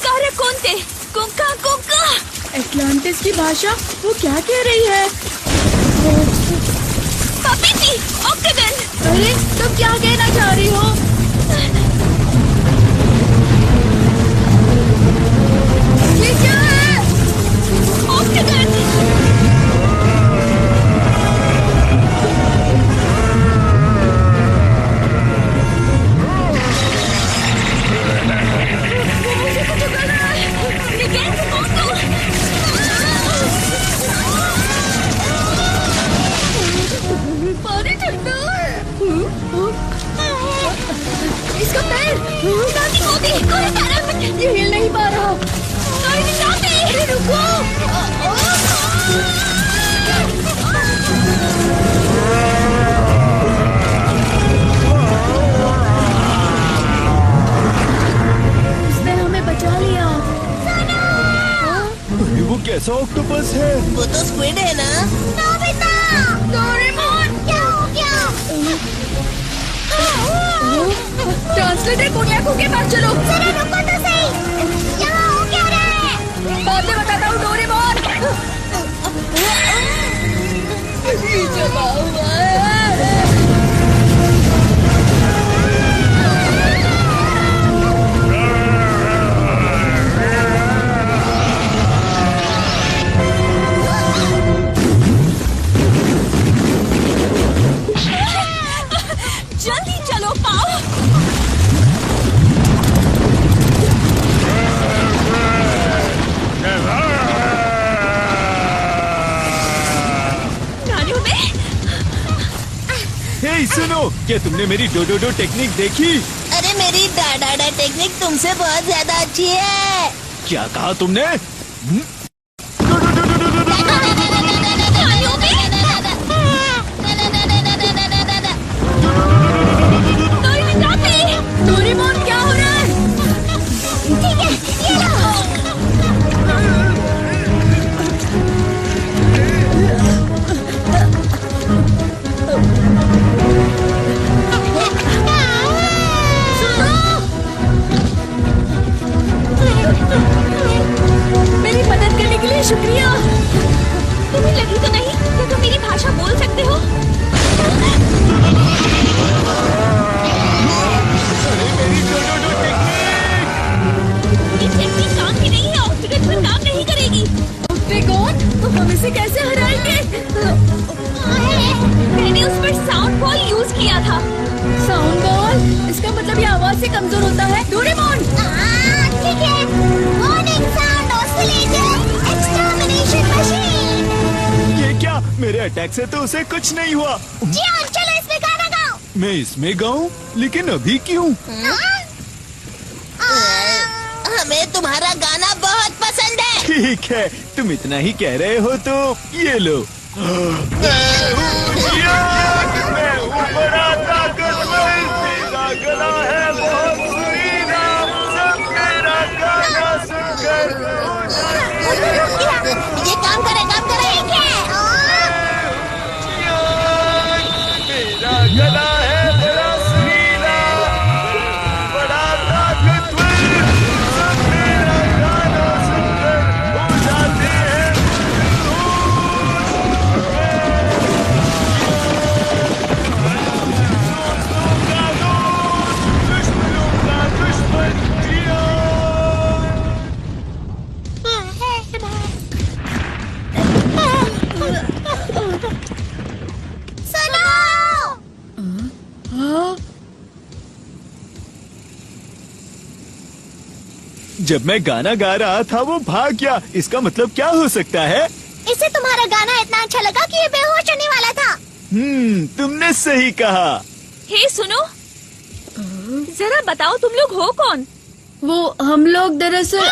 कार्य कौन थे? कुंका कुंका। एटलांटिस की भाषा वो क्या कह रही है? पापीटी, ऑक्टागन। अरे तुम क्या कहना चाह रही हो? ये क्या है? ऑक्टागन। नहीं पा रहा। अरे रुको। उसने हमें बचा लिया। अरे वो कैसा ऑक्टोपस है? वो तो स्क्विड है ना? डोरेमोन क्या हो गया? ट्रांसलेटर कोनियाको के पास चलो। जरा रुको तो सही, यहाँ हो क्या रहा है? बाद में बताता हूँ डोरेमोन। जमा हुआ है। जल्दी चलो पाओ। हे सुनो, क्या तुमने मेरी डोडोडो टेक्निक देखी? अरे मेरी डाडा टेक्निक तुमसे बहुत ज्यादा अच्छी है। क्या कहा तुमने? डोरेमोन क्या हो रहा है? ठीक है, ये लो। मेरी मदद करने के लिए शुक्रिया। तुम्हें लगी तो नहीं कि तुम मेरी भाषा बोल सकते हो? ये टेक्निक काम की नहीं है, ऑक्सीजन पर काम नहीं करेगी। ऑक्टेगॉन, तो हम इसे कैसे हराएंगे? मैंने उस पर साउंड बॉल यूज किया था। Sound ball? इसका मतलब ये आवाज से कमजोर होता है। डोरेमोन ठीक है, warning sound oscillator extermination machine. ये क्या? मेरे अटैक से तो उसे कुछ नहीं हुआ। जियान, चलो इसमें गाना गाओ। मैं इसमें गाऊं? लेकिन अभी क्यों? हमें तुम्हारा गाना बहुत पसंद है। ठीक है, तुम इतना ही कह रहे हो तो ये लो। मैं हूँ बड़ा ताकतवर, मेरा गला है बहुत सुरीला, सब मेरा गाना सुनकर हो जाते हैं। ये काम करे। मेरा गला है बड़ा सुरीला, बड़ा ताकतवर, सब मेरा गाना सुनकर हो जाते हैं। दुश्मनों का दुश्मन जिया। जब मैं गाना गा रहा था वो भाग गया। इसका मतलब क्या हो सकता है? इसे तुम्हारा गाना इतना अच्छा लगा कि ये बेहोश होने वाला था। तुमने सही कहा। हे सुनो, जरा बताओ तुम लोग हो कौन? वो हम लोग दरअसल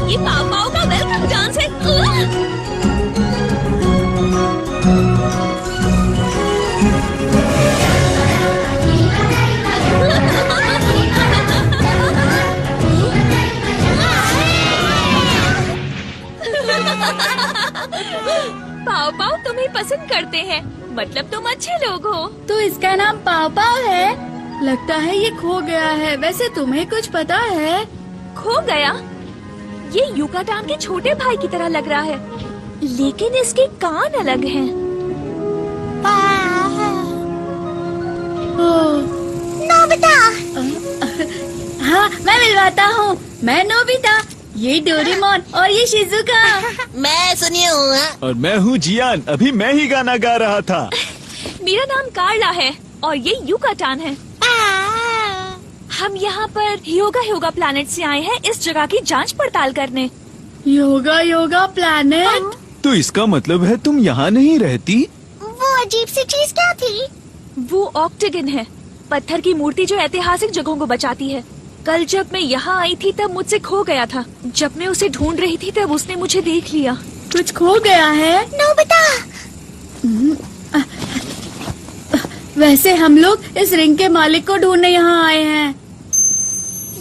ये पापाओ का वेलकम डांस है। पाव पाव तुम्हें पसंद करते हैं, मतलब तुम अच्छे लोग हो। तो इसका नाम पापा है। लगता है ये खो गया है। वैसे तुम्हें कुछ पता है? खो गया? ये युकाटान के छोटे भाई की तरह लग रहा है, लेकिन इसके कान अलग हैं। नोबिता, हाँ, मैं मिलवाता हूँ। मैं नोबिता। ये डोरेमोन और ये शिजुका। मैं सुनिए हूँ। और मैं हूँ जियान, अभी मैं ही गाना गा रहा था। मेरा नाम कार्ला है और ये युकाटान है। हम यहाँ पर योगा प्लैनेट से आए हैं इस जगह की जांच पड़ताल करने। योगा प्लैनेट। तो इसका मतलब है तुम यहाँ नहीं रहती? वो अजीब सी चीज क्या थी? वो ऑक्टेगन है, पत्थर की मूर्ति जो ऐतिहासिक जगहों को बचाती है। कल जब मैं यहाँ आई थी तब मुझसे खो गया था। जब मैं उसे ढूंढ रही थी तब उसने मुझे देख लिया। कुछ खो गया है? नोबिता। वैसे हम लोग इस रिंग के मालिक को ढूंढने यहाँ आए हैं।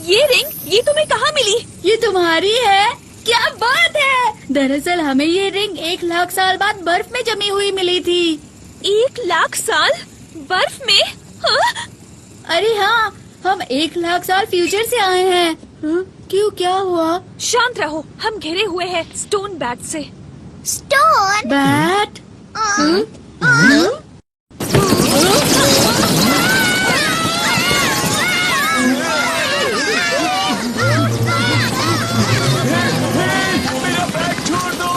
ये रिंग, ये तुम्हें कहाँ मिली? ये तुम्हारी है? क्या बात है! दरअसल हमें ये रिंग 1,00,000 साल बाद बर्फ में जमी हुई मिली थी। 1,00,000 साल बर्फ में? हाँ? अरे हाँ, हम 1,00,000 साल फ्यूचर से आए हैं। हाँ? क्यों, क्या हुआ? शांत रहो, हम घिरे हुए हैं स्टोन बैट से। स्टोन? बैट? मेरा बैग छोड़ दो।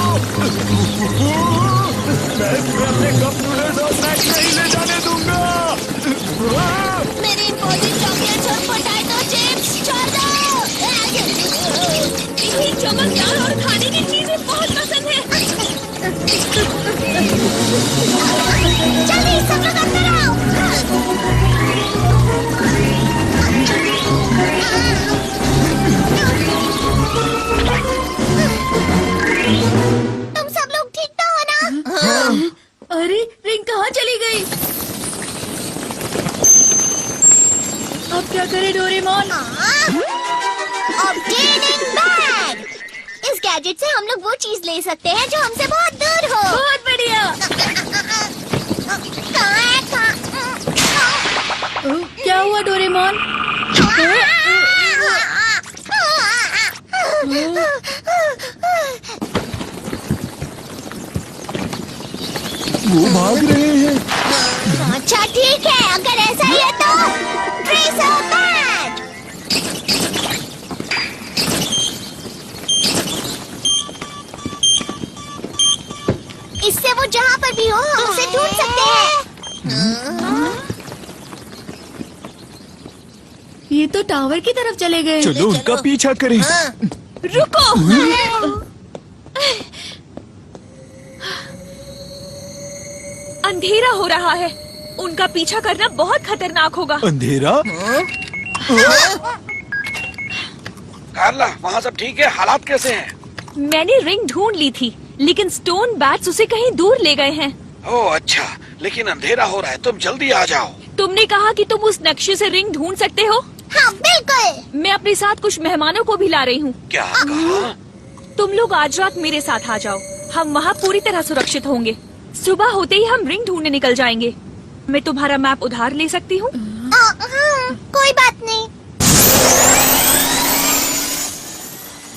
मैं अपने कप नूडल्स और स्नैक्स नहीं ले जाने दूंगा। मेरी इम्पोर्टेड चॉकलेट्स और पोटैटो चिप्स छोड़ दो। इन्हें चमकदार और खाने की चीजें बहुत पसंद है। जल्दी सब लोग अंदर आओ। तुम सब लोग ठीक तो हो ना? अरे रिंग कहाँ चली गई? अब क्या करे डोरेमोन? Obtaining bag. इस गैजेट से हम लोग वो चीज ले सकते हैं जो हमसे बहुत दूर हो। बहुत बढ़िया। क्या हुआ डोरेमोन? वो भाग रहे हैं। अच्छा ठीक है, अगर ऐसा ही है तो ट्रेसर बैग। इससे वो जहाँ पर भी हो हम उसे ढूंढ सकते हैं। ये तो टावर की तरफ चले गए। चलो उनका पीछा करें। रुको! अंधेरा हो रहा है, उनका पीछा करना बहुत खतरनाक होगा। अंधेरा? कार्ला, वहाँ सब ठीक है? हालात कैसे हैं? मैंने रिंग ढूंढ ली थी, लेकिन स्टोन बैट्स उसे कहीं दूर ले गए हैं। ओह अच्छा, लेकिन अंधेरा हो रहा है, तुम जल्दी आ जाओ। तुमने कहा कि तुम उस नक्शे से रिंग ढूंढ सकते हो। हाँ बिल्कुल। मैं अपने साथ कुछ मेहमानों को भी ला रही हूँ। क्या कहा? तुम लोग आज रात मेरे साथ आ जाओ, हम वहाँ पूरी तरह सुरक्षित होंगे। सुबह होते ही हम रिंग ढूंढने निकल जाएंगे। मैं तुम्हारा मैप उधार ले सकती हूँ? कोई बात नहीं।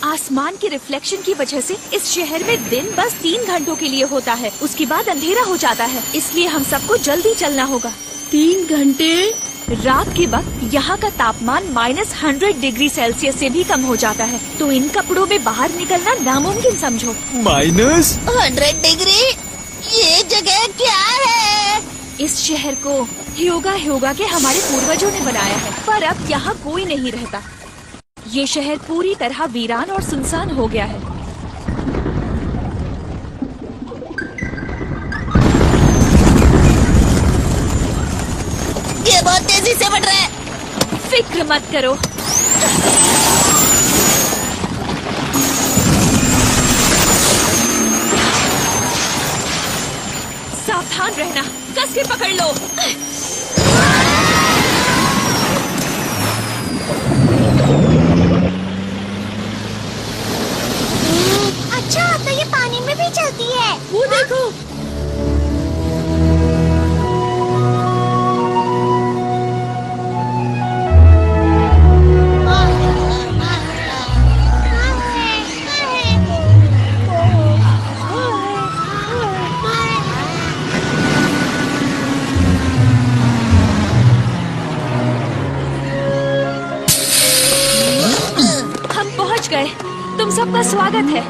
आसमान के रिफ्लेक्शन की वजह से इस शहर में दिन बस 3 घंटों के लिए होता है, उसके बाद अंधेरा हो जाता है, इसलिए हम सबको जल्दी चलना होगा। 3 घंटे? रात के वक्त यहाँ का तापमान -100 डिग्री सेल्सियस से भी कम हो जाता है, तो इन कपड़ों में बाहर निकलना नामुमकिन समझो। -100 डिग्री? ये जगह क्या है? इस शहर को ह्योगा के हमारे पूर्वजों ने बनाया है, पर अब यहाँ कोई नहीं रहता। ये शहर पूरी तरह वीरान और सुनसान हो गया है। ये बहुत तेजी से बढ़ रहा है। फिक्र मत करो। सावधान रहना, कस के पकड़ लो। अच्छा, तो ये पानी में भी चलती है। वो देखो। स्वागत है।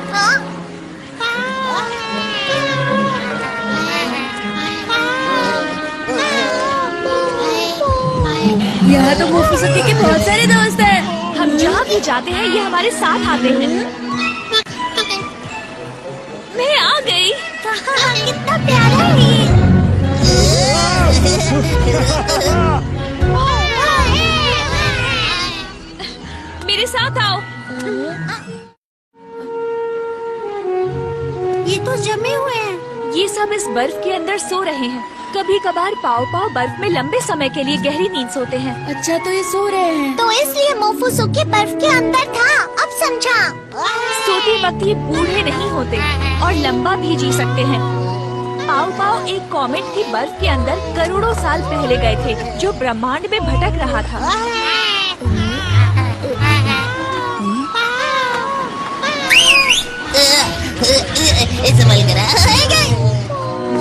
यहाँ तो मोफुसुकी के बहुत सारे दोस्त हैं। हम जहाँ भी जाते हैं ये हमारे साथ आते हैं। मैं आ गई। कितना प्यारा है ये। मेरे साथ आओ। ये तो जमे हुए हैं। ये सब इस बर्फ के अंदर सो रहे हैं। कभी कभार पाव पाव बर्फ में लंबे समय के लिए गहरी नींद सोते हैं। अच्छा, तो ये सो रहे हैं। तो इसलिए मोफुसुकी बर्फ के अंदर था। अब समझा। सोते वक्त ये बूढ़े नहीं होते और लंबा भी जी सकते हैं। पाव पाव एक कॉमेट की बर्फ के अंदर करोड़ों साल पहले गए थे, जो ब्रह्मांड में भटक रहा था। संभल कर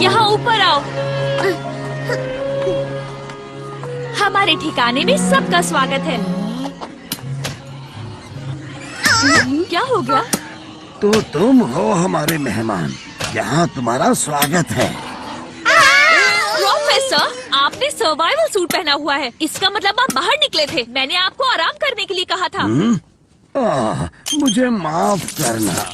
यहाँ ऊपर आओ। हमारे ठिकाने में सबका स्वागत है। क्या हो गया? तो तुम हो हमारे मेहमान, यहाँ तुम्हारा स्वागत है। प्रोफेसर, आपने सर्वाइवल सूट पहना हुआ है, इसका मतलब आप बाहर निकले थे। मैंने आपको आराम करने के लिए कहा था। मुझे माफ करना,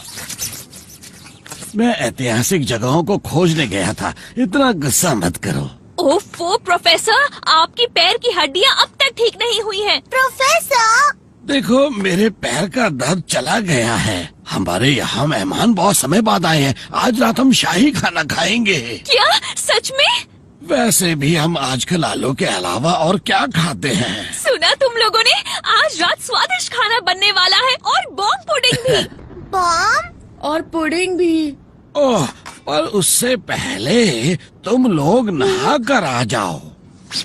मैं ऐतिहासिक जगहों को खोजने गया था। इतना गुस्सा मत करो। ओफो प्रोफेसर, आपकी पैर की हड्डियाँ अब तक ठीक नहीं हुई हैं। प्रोफेसर, देखो, मेरे पैर का दर्द चला गया है। हमारे यहाँ मेहमान बहुत समय बाद आए हैं। आज रात हम शाही खाना खाएंगे। क्या सच में? वैसे भी हम आजकल आलू के अलावा और क्या खाते हैं? सुना तुम लोगों ने, आज रात स्वादिष्ट खाना बनने वाला है और बॉम्ब पुडिंग भी। बॉम्ब और पुडिंग भी। ओह, पर उससे पहले तुम लोग नहा कर आ जाओ।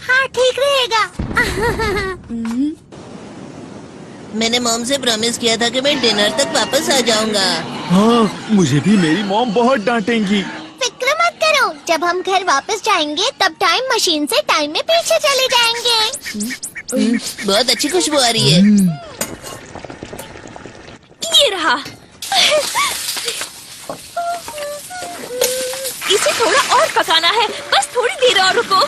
हाँ, ठीक रहेगा। मैंने मॉम से प्रॉमिस किया था कि मैं डिनर तक वापस आ जाऊंगा। हाँ, मुझे भी मेरी मॉम बहुत डांटेंगी। फिक्र मत करो, जब हम घर वापस जाएंगे तब टाइम मशीन से टाइम में पीछे चले जाएंगे। बहुत अच्छी खुशबू आ रही है। ये रहा। इसे थोड़ा और पकाना है, बस थोड़ी देर और रुको।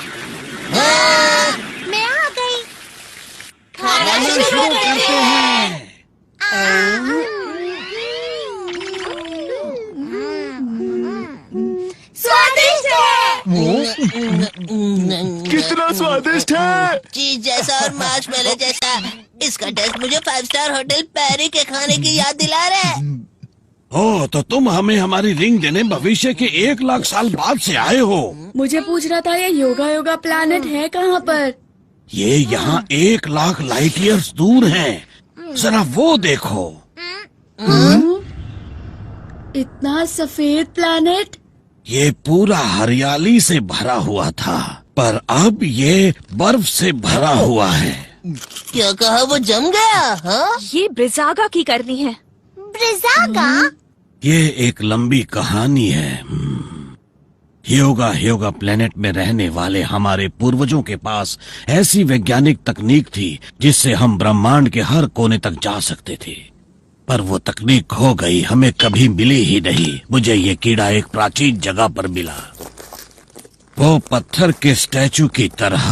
मैं आ गई। खाना शुरू करते हैं। स्वादिष्ट है। कितना स्वादिष्ट है। चीज जैसा और मार्शमेलो जैसा। इसका टेस्ट मुझे 5 स्टार होटल पैरी के खाने की याद दिला रहा है। ओ, तो तुम हमें हमारी रिंग देने भविष्य के 1 लाख साल बाद से आए हो। मुझे पूछना था, ये योगा योगा प्लैनेट है कहाँ पर? ये यहाँ 1 लाख लाइट ईयर्स दूर है। जरा वो देखो। इतना सफेद प्लैनेट। ये पूरा हरियाली से भरा हुआ था, पर अब ये बर्फ से भरा हुआ है। क्या कहा, वो जम गया? हाँ? ये ब्रिजागा की करनी है। ब्रिजागा? ये एक लंबी कहानी है। ह्योगा प्लेनेट में रहने वाले हमारे पूर्वजों के पास ऐसी वैज्ञानिक तकनीक थी जिससे हम ब्रह्मांड के हर कोने तक जा सकते थे, पर वो तकनीक खो गई, हमें कभी मिली ही नहीं। मुझे ये कीड़ा एक प्राचीन जगह पर मिला, वो पत्थर के स्टैचू की तरह।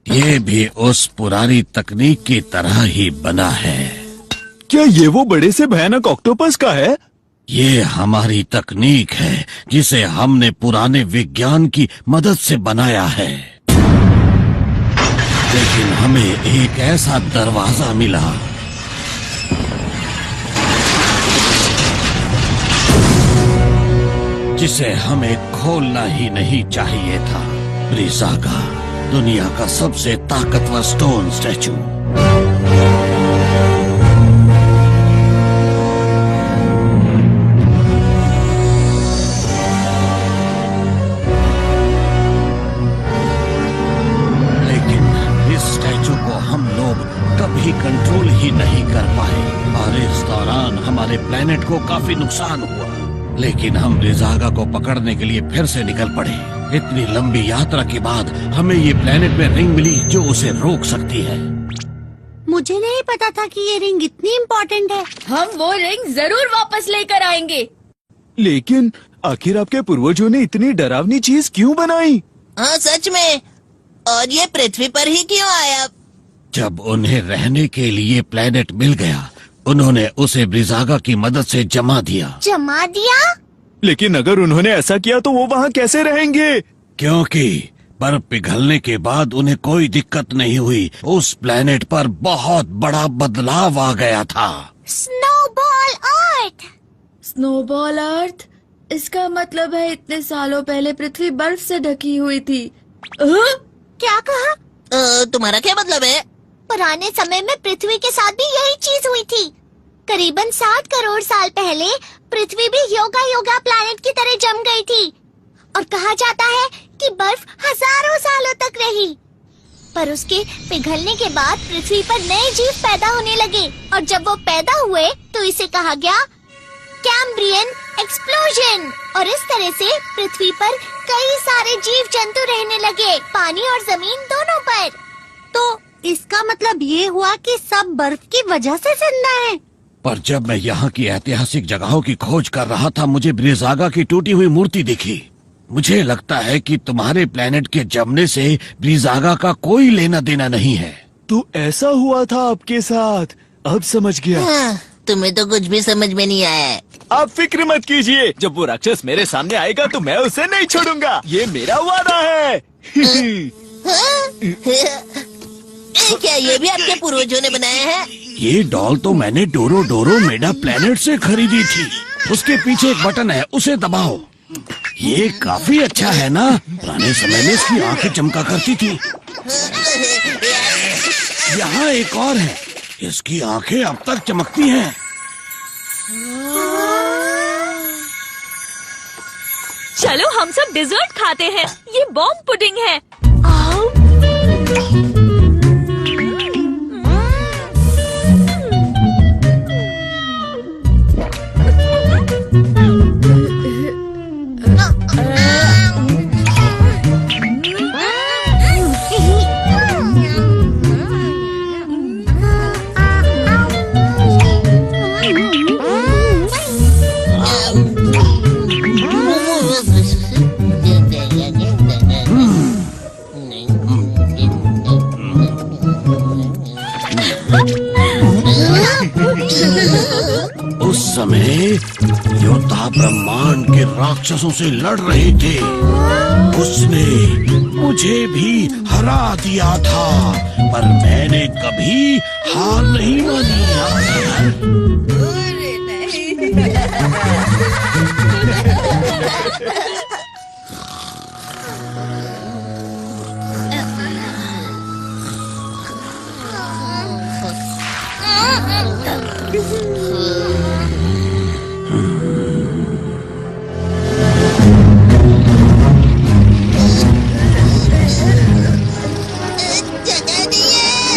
ये भी उस पुरानी तकनीक की तरह ही बना है। क्या ये वो बड़े से भयानक ऑक्टोपस का है? ये हमारी तकनीक है जिसे हमने पुराने विज्ञान की मदद से बनाया है, लेकिन हमें एक ऐसा दरवाजा मिला जिसे हमें खोलना ही नहीं चाहिए था। ब्रिजागा, दुनिया का सबसे ताकतवर स्टोन स्टैचू। कभी कंट्रोल ही नहीं कर पाए और इस दौरान हमारे प्लेनेट को काफी नुकसान हुआ, लेकिन हम ब्रिजागा को पकड़ने के लिए फिर से निकल पड़े। इतनी लंबी यात्रा के बाद हमें ये प्लेनेट में रिंग मिली जो उसे रोक सकती है। मुझे नहीं पता था कि ये रिंग इतनी इम्पोर्टेंट है। हम वो रिंग जरूर वापस लेकर आएंगे। लेकिन आखिर आपके पूर्वजों ने इतनी डरावनी चीज क्यों बनाई? हाँ सच में। और ये पृथ्वी पर ही क्यों आया? जब उन्हें रहने के लिए प्लेनेट मिल गया, उन्होंने उसे ब्रिजागा की मदद से जमा दिया। जमा दिया? लेकिन अगर उन्होंने ऐसा किया तो वो वहाँ कैसे रहेंगे? क्योंकि बर्फ पिघलने के बाद उन्हें कोई दिक्कत नहीं हुई। उस प्लेनेट पर बहुत बड़ा बदलाव आ गया था। स्नोबॉल अर्थ। स्नोबॉल अर्थ? इसका मतलब है इतने सालों पहले पृथ्वी बर्फ से ढकी हुई थी। क्या कहा? तुम्हारा क्या मतलब है? पुराने समय में पृथ्वी के साथ भी यही चीज हुई थी। करीबन 7 करोड़ साल पहले पृथ्वी भी योगा प्लैनेट की तरह जम गई थी और कहा जाता है कि बर्फ हजारों सालों तक रही। पर उसके पिघलने के बाद पृथ्वी पर नए जीव पैदा होने लगे और जब वो पैदा हुए तो इसे कहा गया कैम्ब्रियन एक्सप्लोजन। और इस तरह से पृथ्वी पर कई सारे जीव जंतु रहने लगे, पानी और जमीन दोनों पर। तो इसका मतलब ये हुआ कि सब बर्फ की वजह से जिंदा है। पर जब मैं यहाँ की ऐतिहासिक जगहों की खोज कर रहा था, मुझे ब्रिजागा की टूटी हुई मूर्ति दिखी। मुझे लगता है कि तुम्हारे प्लेनेट के जमने से ब्रिजागा का कोई लेना देना नहीं है। तो ऐसा हुआ था आपके साथ? अब समझ गया। हाँ, तुम्हें तो कुछ भी समझ में नहीं आया है। आप फिक्र मत कीजिए, जब वो राक्षस मेरे सामने आएगा तो मैं उसे नहीं छोड़ूंगा। ये मेरा वादा है। क्या ये भी आपके पूर्वजों ने बनाया है? ये डॉल तो मैंने डोरो मेडा प्लेनेट से खरीदी थी। उसके पीछे एक बटन है, उसे दबाओ। ये काफी अच्छा है ना? पुराने समय में इसकी आंखें चमका करती थी। यहाँ एक और है, इसकी आंखें अब तक चमकती हैं। चलो हम सब डिजर्ट खाते हैं। ये बॉम्ब पुडिंग है। आओ। उस समय योद्धा ब्रह्मांड के राक्षसों से लड़ रहे थे। उसने मुझे भी हरा दिया था, पर मैंने कभी हार नहीं मानी।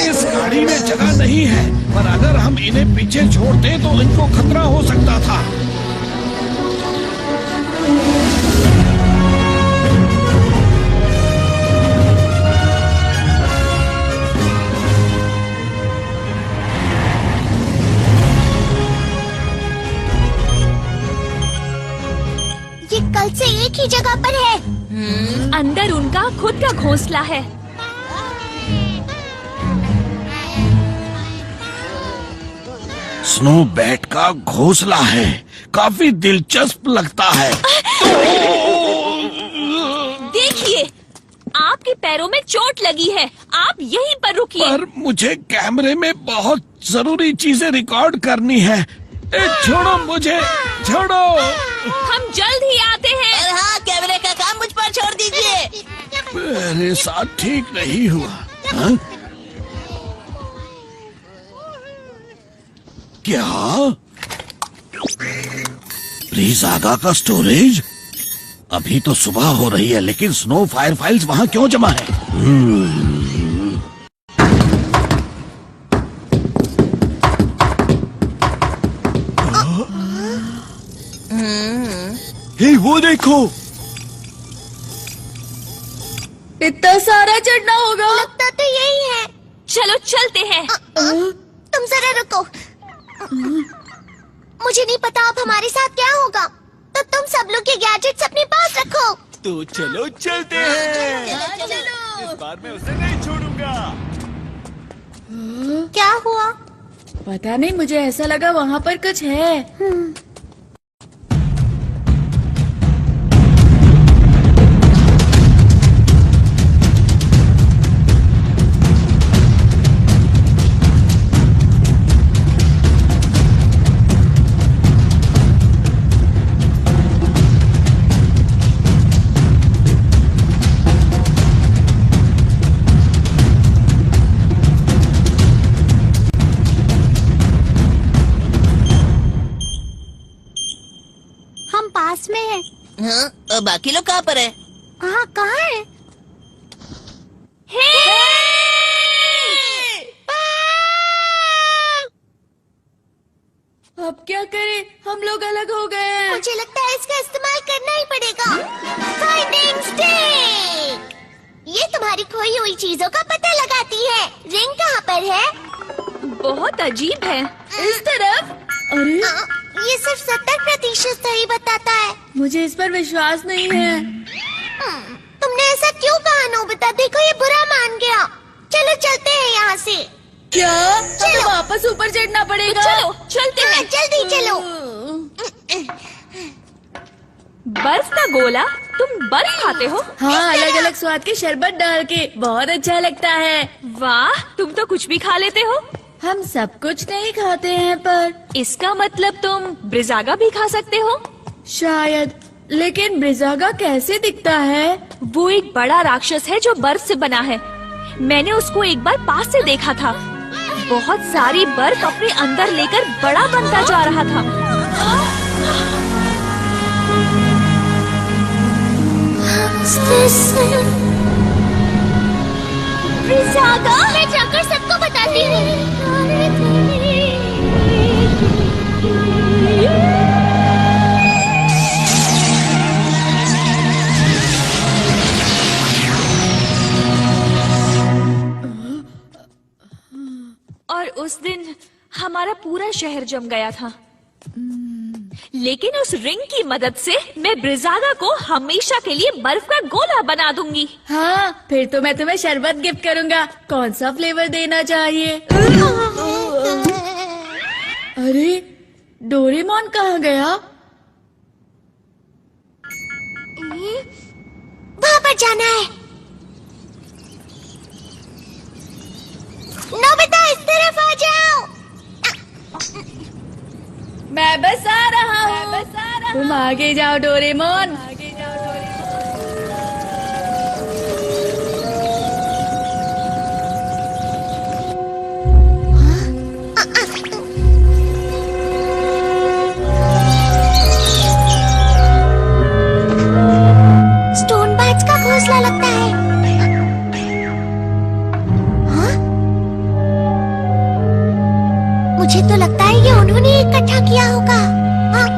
इस गाड़ी में जगह नहीं है, पर अगर हम इन्हें पीछे छोड़ दें तो इनको खतरा हो सकता था। ये कल से एक ही जगह पर है। अंदर उनका खुद का घोंसला है। स्नो बैट का घोंसला है, काफी दिलचस्प लगता है। देखिए, आपके पैरों में चोट लगी है। आप यहीं पर रुकिए। पर मुझे कैमरे में बहुत जरूरी चीजें रिकॉर्ड करनी है। छोड़ो मुझे, छोड़ो। हम जल्द ही आते हैं। और हाँ, कैमरे का काम मुझ पर छोड़ दीजिए। मेरे साथ ठीक नहीं हुआ। हाँ? क्या? ब्रिजागा का स्टोरेज? अभी तो सुबह हो रही है, लेकिन स्नो फायर फाइल्स वहाँ क्यों जमा है? हे, वो देखो। इतना सारा चढ़ना होगा। लगता तो यही है। चलो चलते हैं। तुम जरा रुको। मुझे नहीं पता अब हमारे साथ क्या होगा, तो तुम सब लोग के गैजेट्स अपने पास रखो। तो चलो चलते हैं। इस बार मैं उसे नहीं छोड़ूंगा। क्या हुआ? पता नहीं, मुझे ऐसा लगा वहाँ पर कुछ है। हम पास में हैं। हाँ, और बाकी लोग कहाँ पर है? हाँ, कहाँ है? अब क्या करें, हम लोग अलग हो गए हैं। मुझे लगता है इसका इस्तेमाल करना ही पड़ेगा। Finding stick. ये तुम्हारी खोई हुई चीजों का पता लगाती है। रिंग कहाँ पर है? बहुत अजीब है। इस तरफ। अरे, ये सिर्फ 70% सही बताता है। मुझे इस पर विश्वास नहीं है। तुमने ऐसा क्यों कहा नोबिता? देखो ये बुरा मान गया। चलो चलते हैं यहाँ से। क्या हमें वापस ऊपर चढ़ना पड़ेगा? चलो चलते हाँ, हैं। जल्दी चलो। बर्फ का गोला? तुम बर्फ खाते हो? हाँ, अलग अलग स्वाद के शरबत डाल के, बहुत अच्छा लगता है। वाह, तुम तो कुछ भी खा लेते हो। हम सब कुछ नहीं खाते हैं, पर इसका मतलब तुम ब्रिजागा भी खा सकते हो? शायद। लेकिन ब्रिजागा कैसे दिखता है? वो एक बड़ा राक्षस है जो बर्फ से बना है। मैंने उसको एक बार पास से देखा था। बहुत सारी बर्फ अपने अंदर लेकर बड़ा बनता जा रहा था। ब्रिजागा, मैं जाकर सबको बताती हूँ। और उस दिन हमारा पूरा शहर जम गया था। लेकिन उस रिंग की मदद से मैं ब्रिजागा को हमेशा के लिए बर्फ का गोला बना दूंगी। हाँ, फिर तो मैं तुम्हें शरबत गिफ्ट करूँगा। कौन सा फ्लेवर देना चाहिए? अरे, डोरेमोन कहाँ गया? वहाँ पर जाना है। नोबिता, इस तरफ आ जाओ। मैं बस आ रहा हूँ। तुम आगे जाओ डोरेमोन। स्टोन बैट्स का घोंसला लगता है। हाँ? मुझे तो लगता है ये उन्होंने इकट्ठा किया होगा। हाँ,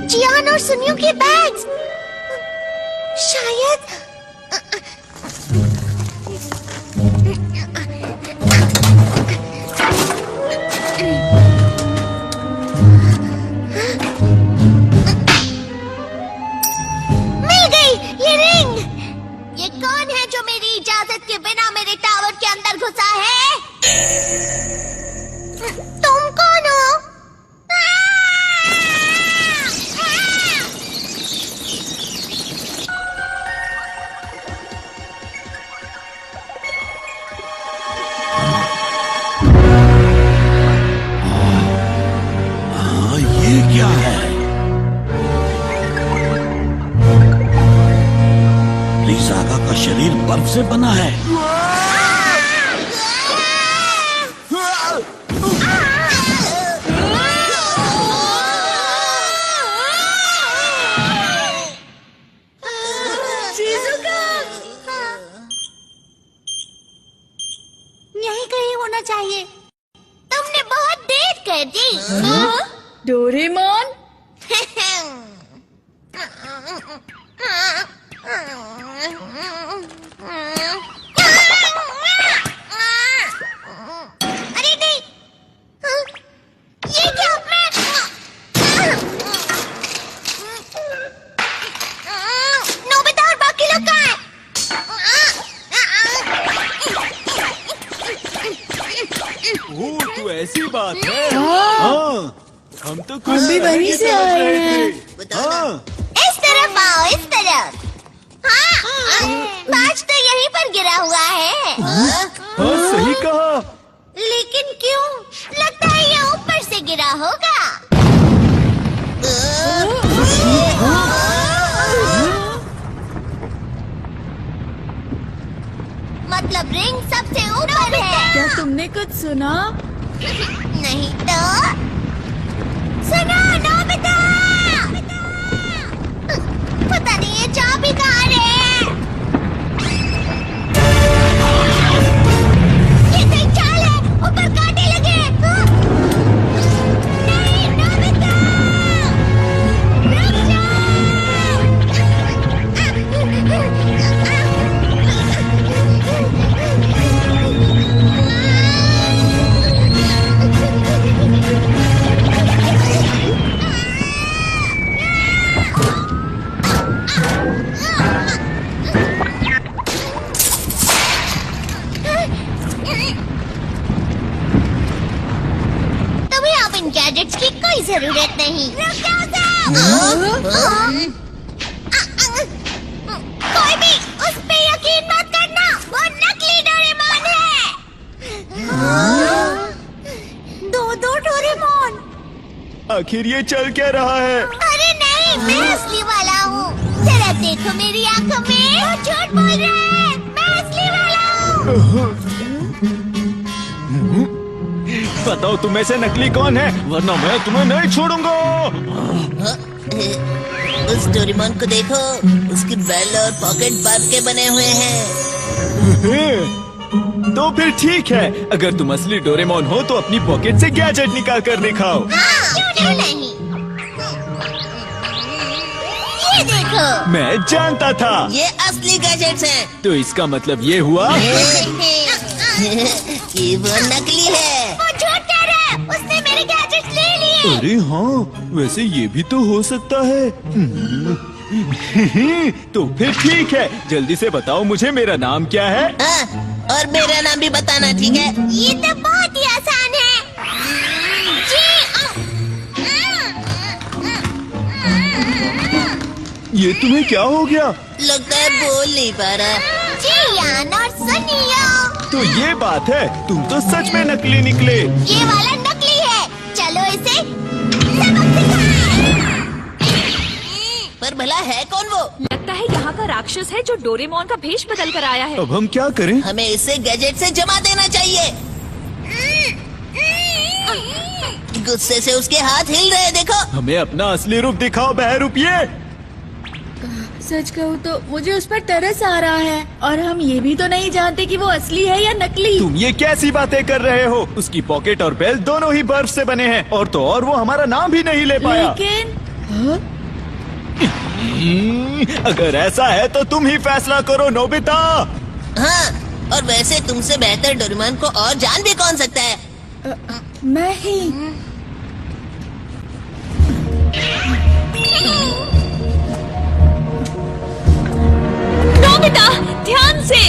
जियान और सुनियो के बैग्स। शायद मिल गई ये रिंग। ये कौन है जो मेरी इजाजत के बिना मेरे टावर के अंदर घुसा है? तुम कौन हो? हाँ, ये क्या है? ब्रिजागा का शरीर बर्फ से बना है। यहीं कहीं होना चाहिए। तुमने बहुत देर कर दी। डोरेमोन, बात है। हाँ, हम तो कुछ भी वहीं से समझ आए रहे हैं। थे। हाँ, इस तरफ आओ, इस तरफ। हाँ, बाज तो यहीं पर गिरा हुआ है। हाँ सही कहा। लेकिन क्यों? लगता है ये ऊपर से गिरा होगा। मतलब रिंग सबसे ऊपर है। क्या तुमने कुछ सुना? नहीं तो सुनो नोबिता। पता नहीं ये चाबी कहाँ है। ये सही चाल है, ऊपर कांटे लगे। नहीं नोबिता, रुक तुम्हें अब इन गैजेट्स की कोई जरूरत नहीं। रुक जाओ सब। कोई भी उस पे यकीन मत करना, वो नकली डोरेमोन है। दो डोरेमोन। आखिर ये चल क्या रहा है? अरे नहीं, मैं असली वाला हूँ। जरा देखो मेरी आंखों में, वो झूठ बोल रहा है। मैं असली वाला हूँ। बताओ तुम में से नकली कौन है, वरना मैं तुम्हें नहीं छोड़ूंगा। उस डोरेमोन को देखो, उसकी बेल और पॉकेट बर्फ के बने हुए हैं। तो फिर ठीक है, अगर तुम असली डोरेमोन हो तो अपनी पॉकेट से गैजेट निकाल कर दिखाओ। क्यों नहीं? ये देखो। मैं जानता था। ये असली गैजेट्स हैं। तो इसका मतलब ये हुआ कि वो नकली है। वो झूठ कह रहा है, उसने मेरे गैजेट्स ले लिए। अरे हाँ, वैसे ये भी तो हो सकता है। तो फिर ठीक है, जल्दी से बताओ मुझे मेरा नाम क्या है। हाँ, और मेरा नाम भी बताना, ठीक है? ये तो बहुत ही आसान है। ये तुम्हें क्या हो गया? लगता है बोल नहीं पा रहा। जियान और सुनियो। तो ये बात है, तुम तो सच में नकली निकले। ये वाला नकली है। चलो इसे सबक सिखाएं। पर भला है कौन वो? लगता है यहाँ का राक्षस है जो डोरेमोन का भेष बदल कर आया है। अब हम क्या करें? हमें इसे गैजेट से जमा देना चाहिए। गुस्से से उसके हाथ हिल रहे हैं, देखो। हमें अपना असली रूप दिखाओ बहरूपिये। सच कहूँ तो मुझे उस पर तरस आ रहा है, और हम ये भी तो नहीं जानते कि वो असली है या नकली। तुम ये कैसी बातें कर रहे हो? उसकी पॉकेट और बेल दोनों ही बर्फ से बने हैं, और तो और वो हमारा नाम भी नहीं ले पाया। लेकिन अगर ऐसा है तो तुम ही फैसला करो नोबिता। हाँ, और वैसे तुमसे बेहतर डोरेमोन को और जान भी कौन सकता है? मैं ही। नोबिता, ध्यान से।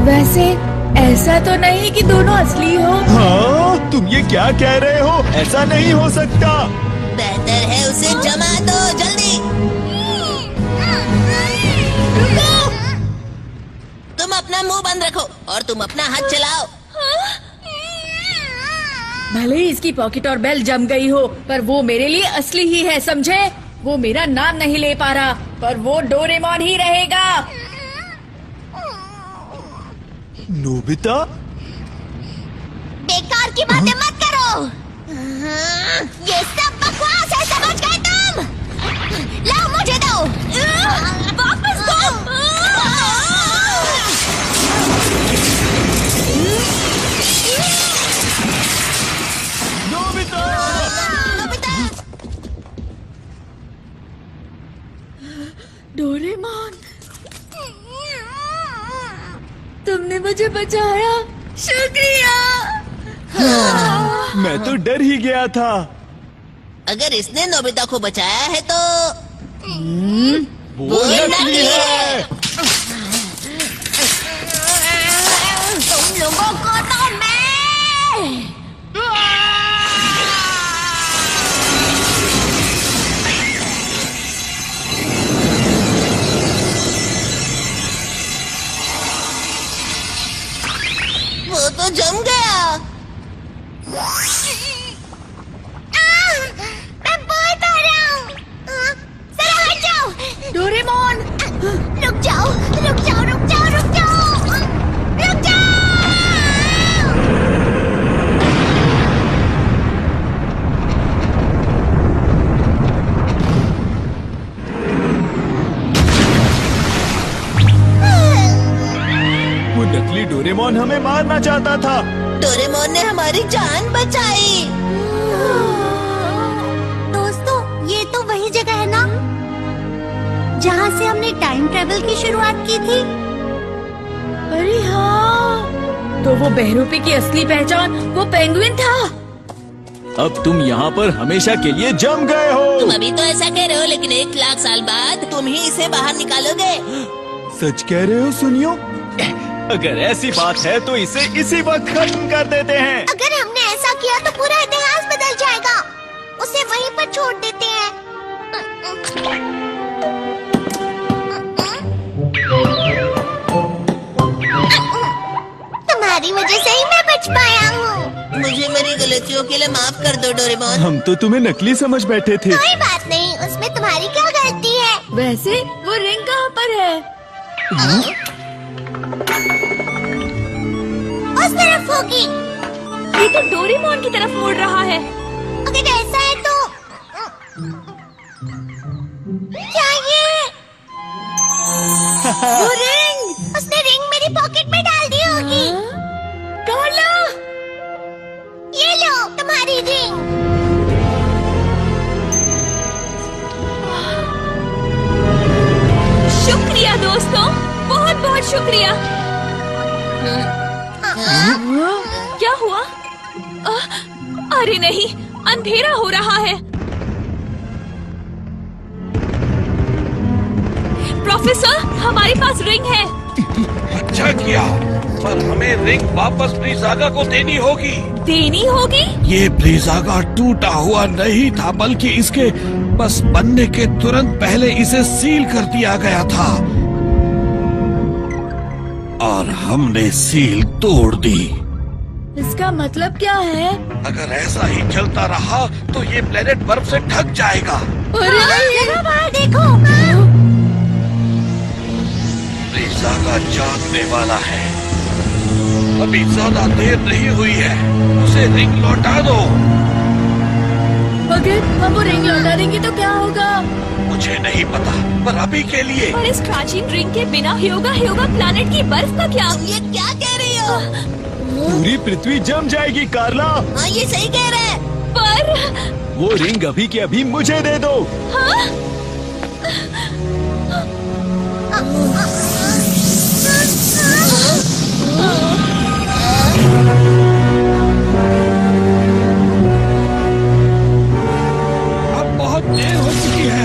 वैसे ऐसा तो नहीं कि दोनों असली हो। हाँ, तुम ये क्या कह रहे हो? ऐसा नहीं हो सकता। बेहतर है उसे जमा दो, जल्दी। तुम अपना मुंह बंद रखो और तुम अपना हाथ चलाओ। भले ही इसकी पॉकेट और बेल जम गई हो, पर वो मेरे लिए असली ही है, समझे? वो मेरा नाम नहीं ले पा रहा, पर वो डोरेमोन ही रहेगा। नोबिता, बेकार की बातें मत करो। ये सब बकवास है, समझ गए तुम? लाओ मुझे दो। वापस दो। नोबिता! डोरेमोन। मुझे बचाया, शुक्रिया। मैं तो डर ही गया था। अगर इसने नोबिता को बचाया है तो वो नकली है। तुम लोगों को तो मैं वो तो जम गया। मैं बहुत आ रहा हूँ। जरा हट जाओ। डोरेमोन, रुक जाओ, रुक जाओ, रुक जाओ, रुक जाओ, रुक जाओ। वो नकली डोरेमोन हमें मारना चाहता था। डोरेमोन ने हमारी जान बचाई। दोस्तों, ये तो वही जगह है ना जहाँ से हमने टाइम ट्रेवल की शुरुआत की थी। अरे हाँ, तो वो बहरूपी की असली पहचान वो पेंगुइन था। अब तुम यहाँ पर हमेशा के लिए जम गए हो। तुम अभी तो ऐसा कह रहे हो, लेकिन 1 लाख साल बाद तुम ही इसे बाहर निकालोगे। सच कह रहे हो? सुनियो, अगर ऐसी बात है तो इसे इसी वक्त खत्म कर देते हैं। अगर हमने ऐसा किया तो पूरा इतिहास बदल जाएगा। उसे वहीं पर छोड़ देते हैं। तुम्हारी वजह से ही मैं बच पाया हूँ। मुझे मेरी गलतियों के लिए माफ कर दो डोरेमोन। हम तो तुम्हें नकली समझ बैठे थे। कोई बात नहीं, उसमें तुम्हारी क्या गलती है? वैसे वो रिंग कहाँ पर है? उस तरफ होगी। ये तो डोरेमोन की तरफ मुड़ रहा है। अगर ऐसा है तो क्या ये? वो रिंग! उसने रिंग मेरी पॉकेट में डाल दी होगी। कार्ला! ये लो तुम्हारी रिंग। शुक्रिया दोस्तों, बहुत बहुत शुक्रिया। क्या हुआ? अरे नहीं, अंधेरा हो रहा है। प्रोफेसर, हमारे पास रिंग है। अच्छा किया, पर हमें रिंग वापस ब्रीज़ागा को देनी होगी। देनी होगी? ये ब्रीज़ागा टूटा हुआ नहीं था, बल्कि इसके बस बनने के तुरंत पहले इसे सील कर दिया गया था और हमने सील तोड़ दी। इसका मतलब क्या है? अगर ऐसा ही चलता रहा तो ये प्लेनेट बर्फ से ढक जाएगा। जरा बाहर देखो। ब्रीज़ागा जागने वाला है। अभी ज्यादा देर नहीं हुई है, उसे रिंग लौटा दो। अगर हम वो रिंग लौटा देंगे तो क्या होगा? मुझे नहीं पता, पर अभी के लिए। पर इस प्राचीन रिंग के बिना ह्योगा प्लैनेट की बर्फ का क्या? तुम ये क्या कह रही हो? पूरी पृथ्वी जम जाएगी कार्ला। हाँ, ये सही कह रहे हैं। पर वो रिंग अभी के अभी मुझे दे दो। हाँ? अब बहुत देर हो चुकी है।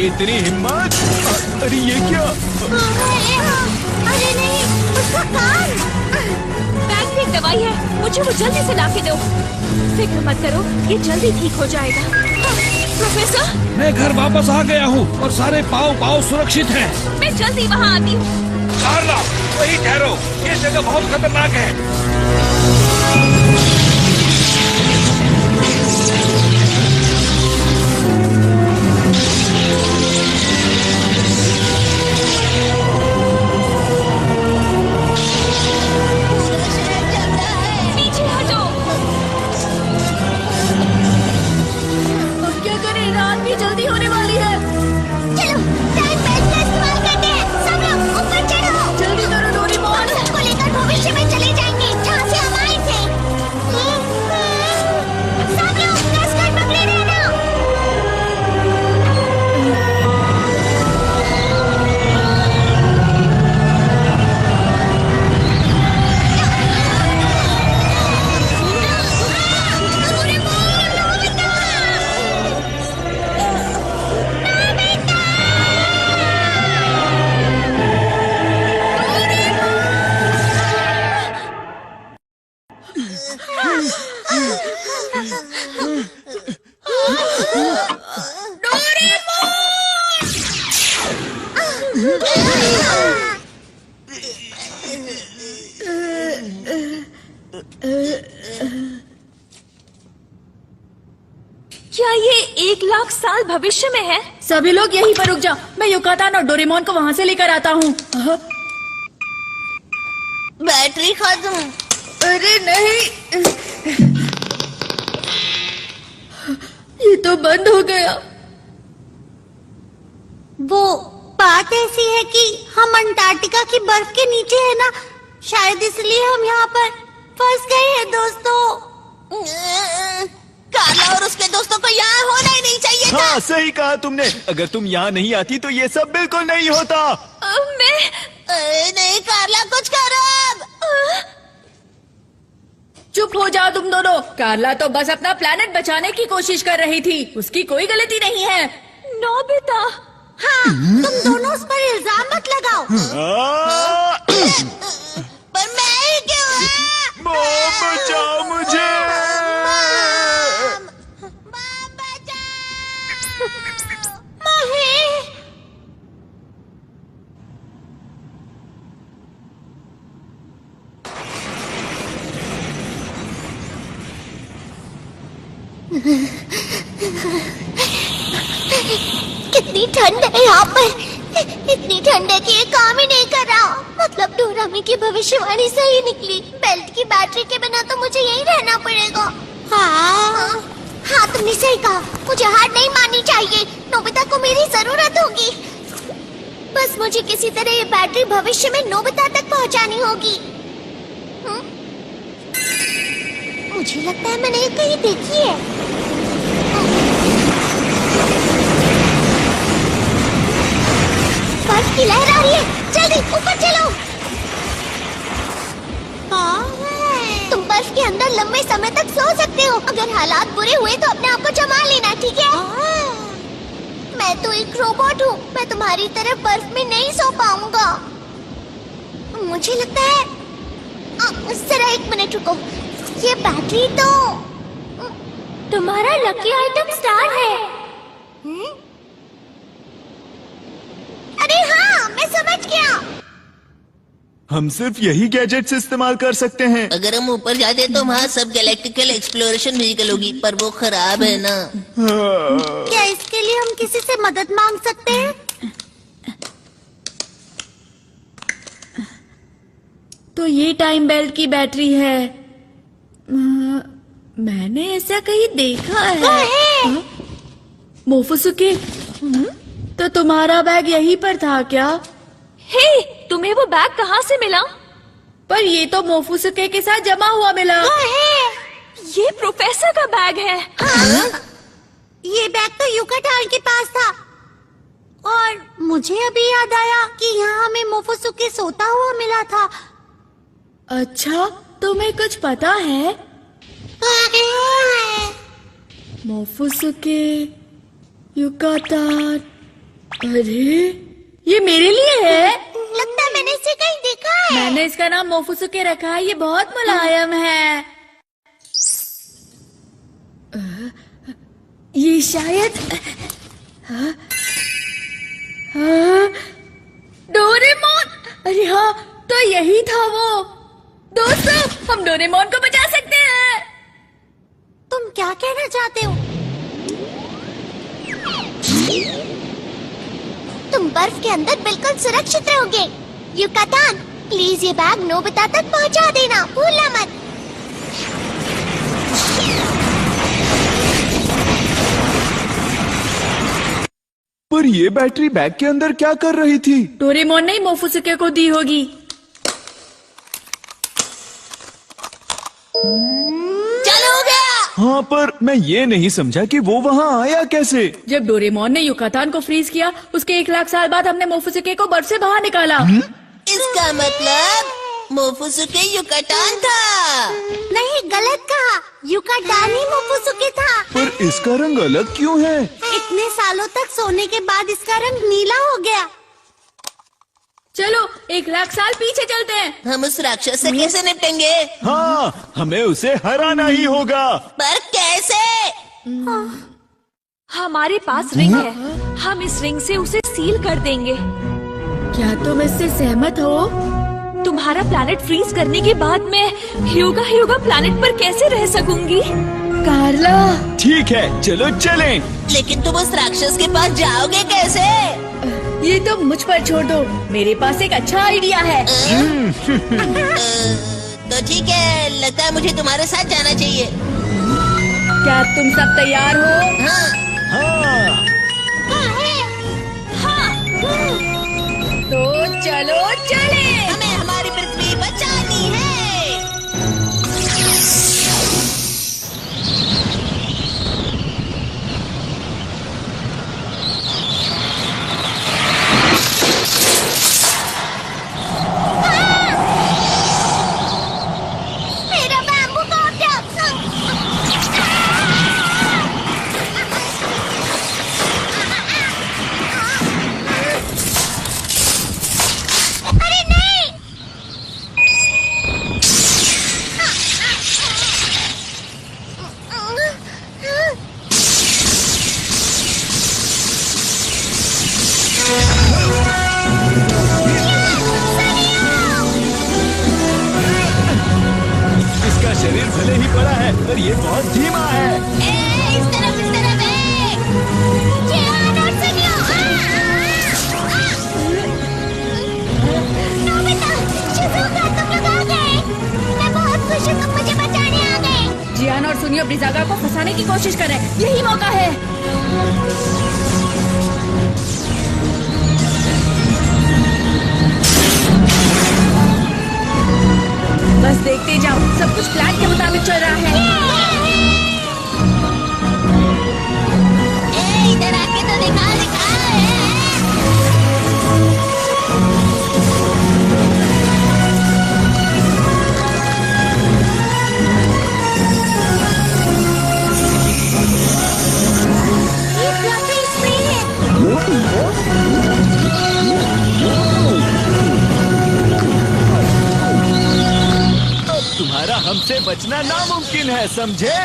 उसकी इतनी हिम्मत। अरे ये क्या? अरे नहीं, उसका कान। बैग में एक दवाई है, मुझे वो जल्दी से लाके दो। फिक्र मत करो, ये जल्दी ठीक हो जाएगा। प्रोफेसर, मैं घर वापस आ गया हूँ और सारे पाँव सुरक्षित हैं। मैं जल्दी वहाँ आती हूँ। कार्ला, वहीं ठहरो, ये जगह बहुत खतरनाक है। पीछे हटो। अब क्या करें, रात भी जल्दी होने वाली है। चलो टाइम बेल्ट का इस्तेमाल करते हैं। सब लोग ऊपर चढ़ो। जल्दी करो डोरेमोन। सबको लेकर भविष्य में चले जाएंगे, जहाँ से हम आए थे। सब लोग कसकर पकड़े रहना। क्या ये 1,00,000 साल भविष्य में है? सभी लोग यहीं पर रुक जाओ, मैं युकातान और डोरेमोन को वहाँ से लेकर आता हूँ। बैटरी खत्म। अरे नहीं, ये तो बंद हो गया। वो बात ऐसी है कि हम अंटार्कटिका की बर्फ के नीचे है ना, शायद इसलिए हम यहाँ पर फंस गए हैं दोस्तों। कार्ला और उसके दोस्तों को यहाँ होना ही नहीं चाहिए था। हाँ सही कहा तुमने। अगर तुम यहाँ नहीं आती तो ये सब बिल्कुल नहीं होता। मैं नहीं कार्ला, कुछ करो अब। चुप हो जाओ तुम दोनों। कार्ला तो बस अपना प्लेनेट बचाने की कोशिश कर रही थी, उसकी कोई गलती नहीं है। नोबिता। हाँ, तुम दोनों उस पर इल्जाम मत लगाओ। पर मैं ही क्यों? मॉम बचाओ मुझे। कितनी ठंड है यहाँ पर, इतनी ठंड है कि ये काम ही नहीं कर रहा। मतलब डोरामी की भविष्यवाणी सही निकली, बेल्ट की बैटरी के बिना तो मुझे यहीं रहना पड़ेगा। हाँ तुमने सही कहा, मुझे हार नहीं माननी चाहिए। नोबिता को मेरी जरूरत होगी। बस मुझे किसी तरह ये बैटरी भविष्य में नोबिता तक पहुँचानी होगी। मुझे लगता है मैंने ये कहीं देखी है। बर्फ की लहर आ रही है, जल्दी ऊपर चलो। तुम बर्फ के अंदर लंबे समय तक सो सकते हो। अगर हालात बुरे हुए तो अपने आप को जमा लेना, ठीक है? मैं तो एक रोबोट हूँ, मैं तुम्हारी तरह बर्फ में नहीं सो पाऊंगा। मुझे लगता है जरा एक मिनट रुको, ये बैटरी तो तुम्हारा लकी आइटम स्टार है। अरे हाँ, मैं समझ गया। हम सिर्फ यही गैजेट्स इस्तेमाल कर सकते हैं। अगर हम ऊपर जाते तो वहाँ सब गैलेक्टिकल एक्सप्लोरेशन म्यूजिकल होगी, पर वो खराब है ना। क्या इसके लिए हम किसी से मदद मांग सकते हैं? तो ये टाइम बेल्ट की बैटरी है। मैंने ऐसा कहीं देखा है। मोफुसुके, तो तुम्हारा बैग यहीं पर था क्या? हे, तुम्हें वो बैग कहाँ से मिला? पर ये तो मोफुसुके के साथ जमा हुआ मिला। ये प्रोफेसर का बैग है। ये बैग तो युकाटान के पास था। और मुझे अभी याद आया कि यहाँ हमें मोफुसुके सोता हुआ मिला था। अच्छा, तुम्हें कुछ पता है? मोफुसुके, युकाटान, अरे ये मेरे लिए है। लगता है मैंने इसे कहीं देखा है। मैंने इसका नाम मोफुसुके रखा है। ये बहुत मुलायम है। ये शायद डोरेमोन। अरे हाँ, तो यही था वो। दोस्तों, हम डोरेमोन को बचा सकते हैं। तुम क्या कहना चाहते हो? तुम बर्फ के अंदर बिल्कुल सुरक्षित रहोगे। युकातान, प्लीज ये बैग नोबिता तक पहुंचा देना, भूलना मत। पर ये बैटरी बैग के अंदर क्या कर रही थी? डोरेमोन ने मोफुसुके को दी होगी। चलो हो गया। हाँ, पर मैं ये नहीं समझा कि वो वहाँ आया कैसे? जब डोरेमोन ने युकातान को फ्रीज किया, उसके 1 लाख साल बाद हमने मोफुसुके को बर्फ से बाहर निकाला। इसका मतलब मोफुसुके युकाटान था। नहीं, गलत कहा। युकातान ही मोफुसुके था। पर इसका रंग अलग क्यों है? इतने सालों तक सोने के बाद इसका रंग नीला हो गया। चलो 1 लाख साल पीछे चलते हैं। हम उस राक्षस से कैसे निपटेंगे? हाँ, हमें उसे हराना ही होगा। पर कैसे? हमारे पास रिंग है। हम इस रिंग से उसे सील कर देंगे। क्या तुम इससे सहमत हो? तुम्हारा प्लैनेट फ्रीज करने के बाद मैं ह्यूगा प्लैनेट पर कैसे रह सकूंगी? कार्ला, ठीक है, चलो चलें। लेकिन तुम उस राक्षस के पास जाओगे कैसे? ये तुम मुझ पर छोड़ दो। मेरे पास एक अच्छा आइडिया है। तो ठीक है, लगता है मुझे तुम्हारे साथ जाना चाहिए। क्या तुम सब तैयार हो? हाँ। हाँ, तो चलो चले। हमें हमारी पृथ्वी बचानी है। मेरा बैम्बू कॉप्टर। अरे नहीं। इसका शरीर भले ही बड़ा है, पर ये बहुत धीमा है। इस तरफ जियान और सुनियो। नोबिता, शिज़ुका, तुम लोग आ गए। मैं बहुत खुश हूँ, तुम मुझे बचाने आ गए। जियान और सुनियो ब्रिजागा को फंसाने की कोशिश कर रहे हैं। यही मौका है। बस देखते जाओ, सब कुछ प्लान के मुताबिक चल रहा है। इधर आके तो दिखा। ये फ्लफी स्प्रे है। तुम्हारा हमसे बचना नामुमकिन है, समझे?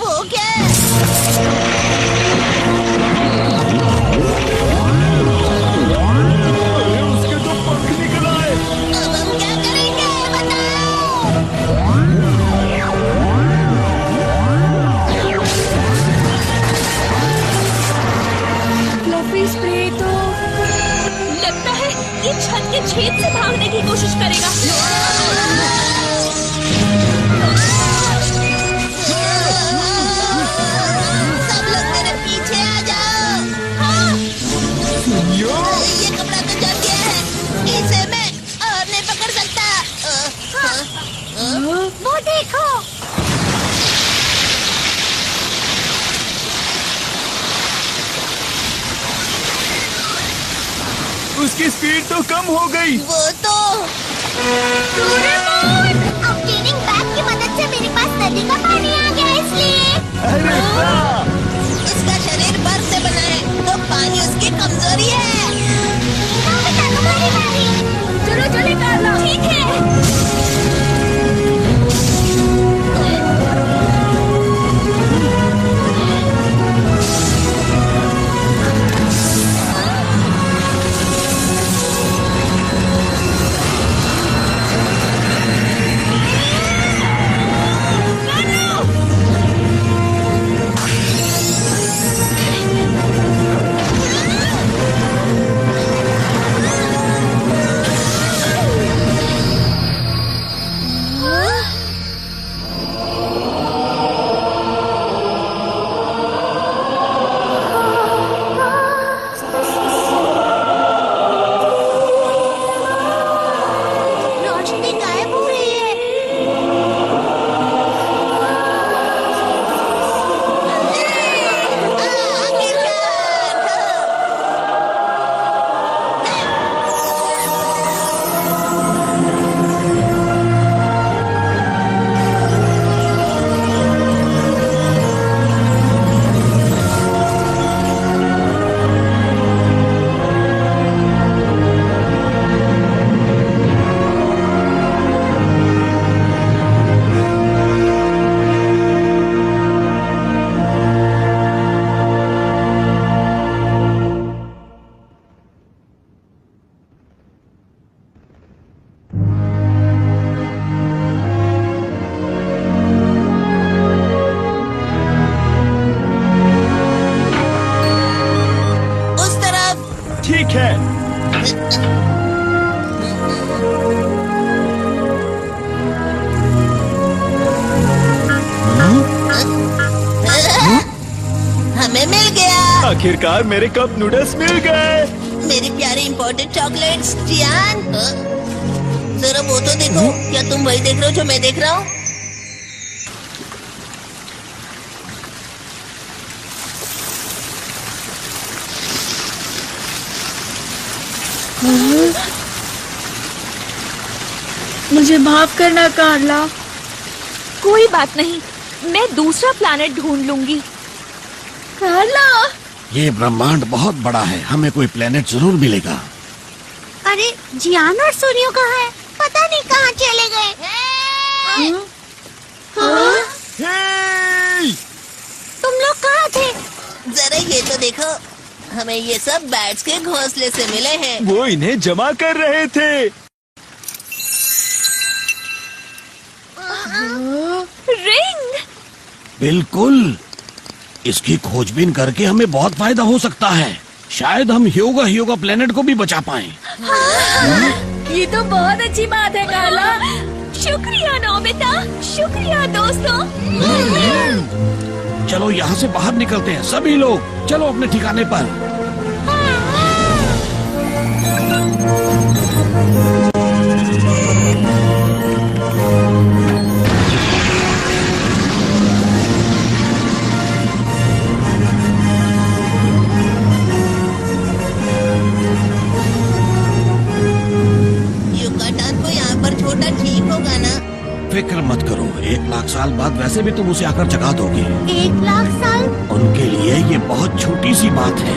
वो क्या? अरे उसके तो पंख निकल आए। अब हम क्या करेंगे बताओ? फ्लफी स्प्रे तो लगता है ये छत के छेद से भागने की कोशिश करेगा। सब लोग मेरे पीछे आ जाओ। ये कपड़ा तो जल गया है, इसे मैं और नहीं पकड़ सकता। वो देखो। उसकी स्पीड तो कम हो गई। वो तो डोरेमोन, अब क्लीनिंग बैग की मदद से मेरे पास नदी का पानी आ गया, इसलिए। अरे वाह! उसका शरीर बर्फ से बना है, तो पानी उसकी कमजोरी है। है। हमें मिल गया। आखिरकार मेरे कप नूडल्स मिल गए। मेरी प्यारी इम्पोर्टेड चॉकलेट्स। जियान, जरा वो तो देखो। क्या तुम वही देख रहे हो जो मैं देख रहा हूँ? मुझे माफ करना कार्ला। कोई बात नहीं, मैं दूसरा प्लैनेट ढूंढ लूंगी। कार्ला, ये ब्रह्मांड बहुत बड़ा है, हमें कोई प्लेनेट जरूर मिलेगा। अरे जियान और सूर्यो कहाँ है? पता नहीं कहाँ चले गए। तुम लोग कहाँ थे? जरा ये तो देखो, हमें ये सब बैट्स के घोंसले से मिले हैं। वो इन्हें जमा कर रहे थे। रिंग। बिल्कुल, इसकी खोजबीन करके हमें बहुत फायदा हो सकता है। शायद हम ह्योगा प्लेनेट को भी बचा पाएं। ये तो बहुत अच्छी बात है कार्ला। शुक्रिया नोबिता, शुक्रिया दोस्तों। चलो यहाँ से बाहर निकलते हैं सभी लोग। चलो अपने ठिकाने पर। युकाटान को यहाँ पर छोटा ठीक होगा ना? फिक्र मत करो, 1 लाख साल बाद वैसे भी तुम उसे आकर जगा दोगे। 1 लाख साल? उनके लिए ये बहुत छोटी सी बात है।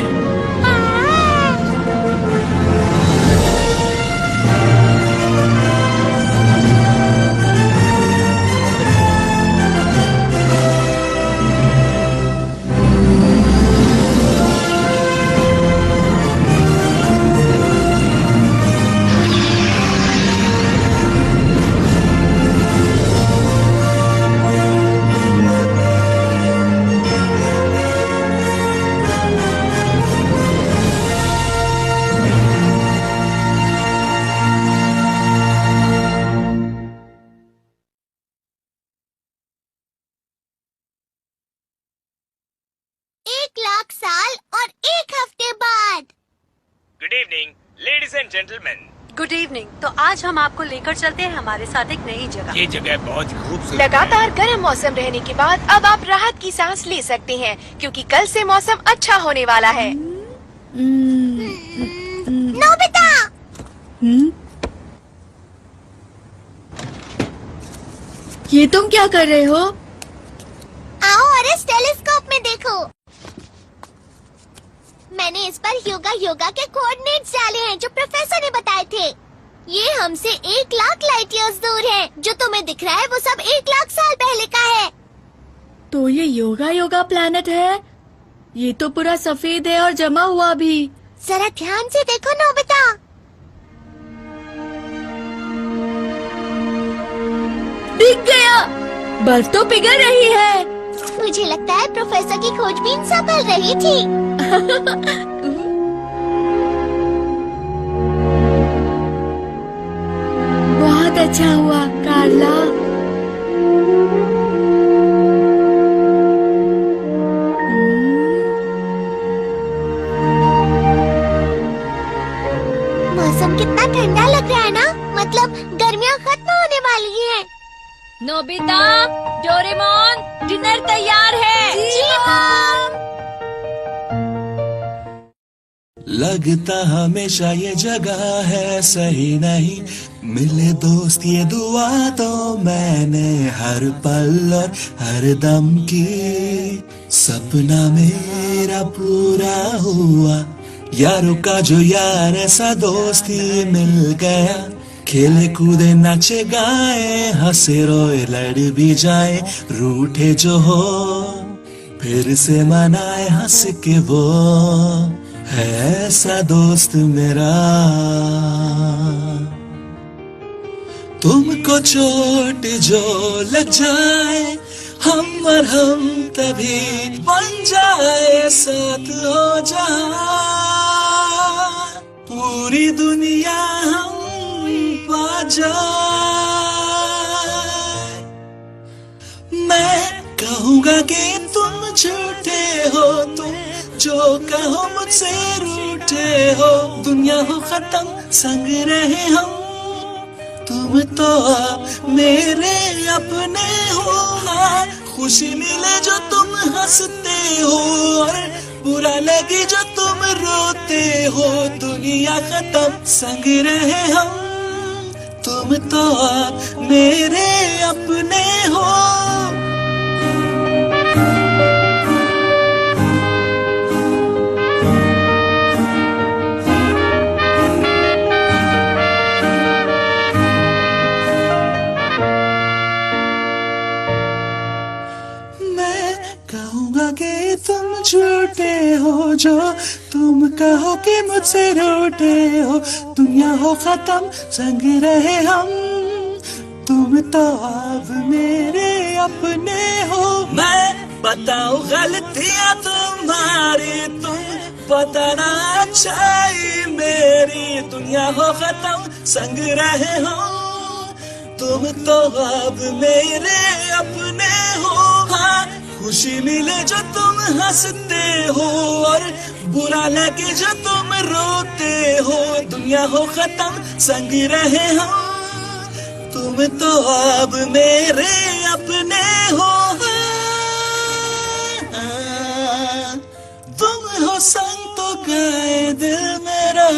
Good evening ladies and gentleman. Good evening. तो आज हम आपको लेकर चलते हैं हमारे साथ एक नई जगह। ये जगह बहुत खूबसूरत लगातार गर्म मौसम रहने के बाद अब आप राहत की सांस ले सकते हैं, क्योंकि कल से मौसम अच्छा होने वाला है। नोबिता! ये तुम क्या कर रहे हो? आओ और इस टेलीस्कोप में देखो। मैंने इस पर ह्योगा के कोऑर्डिनेट्स डाले हैं जो प्रोफेसर ने बताए थे। ये हमसे 1 लाख लाइट ईयर्स दूर है। जो तुम्हें दिख रहा है वो सब 1 लाख साल पहले का है। तो ये योगा प्लैनेट है? ये तो पूरा सफेद है और जमा हुआ भी। जरा ध्यान से देखो नोबिता। दिख गया, बर्फ तो पिघल रही है। मुझे लगता है प्रोफेसर की खोजबीन सफल रही थी। बहुत अच्छा हुआ कार्ला। मौसम कितना ठंडा लग रहा है ना? मतलब गर्मियाँ खत्म होने वाली हैं। नोबिता, डोरेमोन, डिनर तैयार है। जी मैम। लगता हमेशा ये जगह है सही नहीं, मिले दोस्त ये दुआ तो मैंने हर पल और हर दम की। सपना मेरा पूरा हुआ, यारों का जो यार ऐसा दोस्ती मिल गया। खेले कूदे नाचे गाए, हंसे रोए लड़ भी जाए, रूठे जो हो फिर से मनाए हंस के वो है ऐसा दोस्त मेरा। तुमको चोट जो लग जाए, हम और हम तभी बन जाए, साथ हो जाए। पूरी दुनिया हम पा जाए। मैं कहूँगा कि तुम झूठे हो, तुम जो कहो मुझसे रूठे हो। दुनिया हो खत्म संग रहे हम, तुम तो मेरे अपने हो। हाँ, खुशी मिले जो तुम हंसते हो, और बुरा लगे जो तुम रोते हो। दुनिया खत्म संग रहे हम, तुम तो मेरे अपने हो। कहूँगा कि तुम झूठे हो, जो तुम कहो कि मुझसे रूठे हो। दुनिया हो खत्म संग रहे हम, तुम तो अब मेरे अपने हो। मैं बताऊं गलतियां तुम्हारी, तुम बताना अच्छाई मेरी। दुनिया हो खत्म संग रहे हो, तुम तो अब मेरे अपने हो। हाँ, खुशी मिले जो तुम हंसते हो, और बुरा लगे जो तुम रोते हो। दुनिया हो खत्म संग रहे हम, तुम तो अब मेरे अपने हो। तुम हो संग तो गाए दिल मेरा।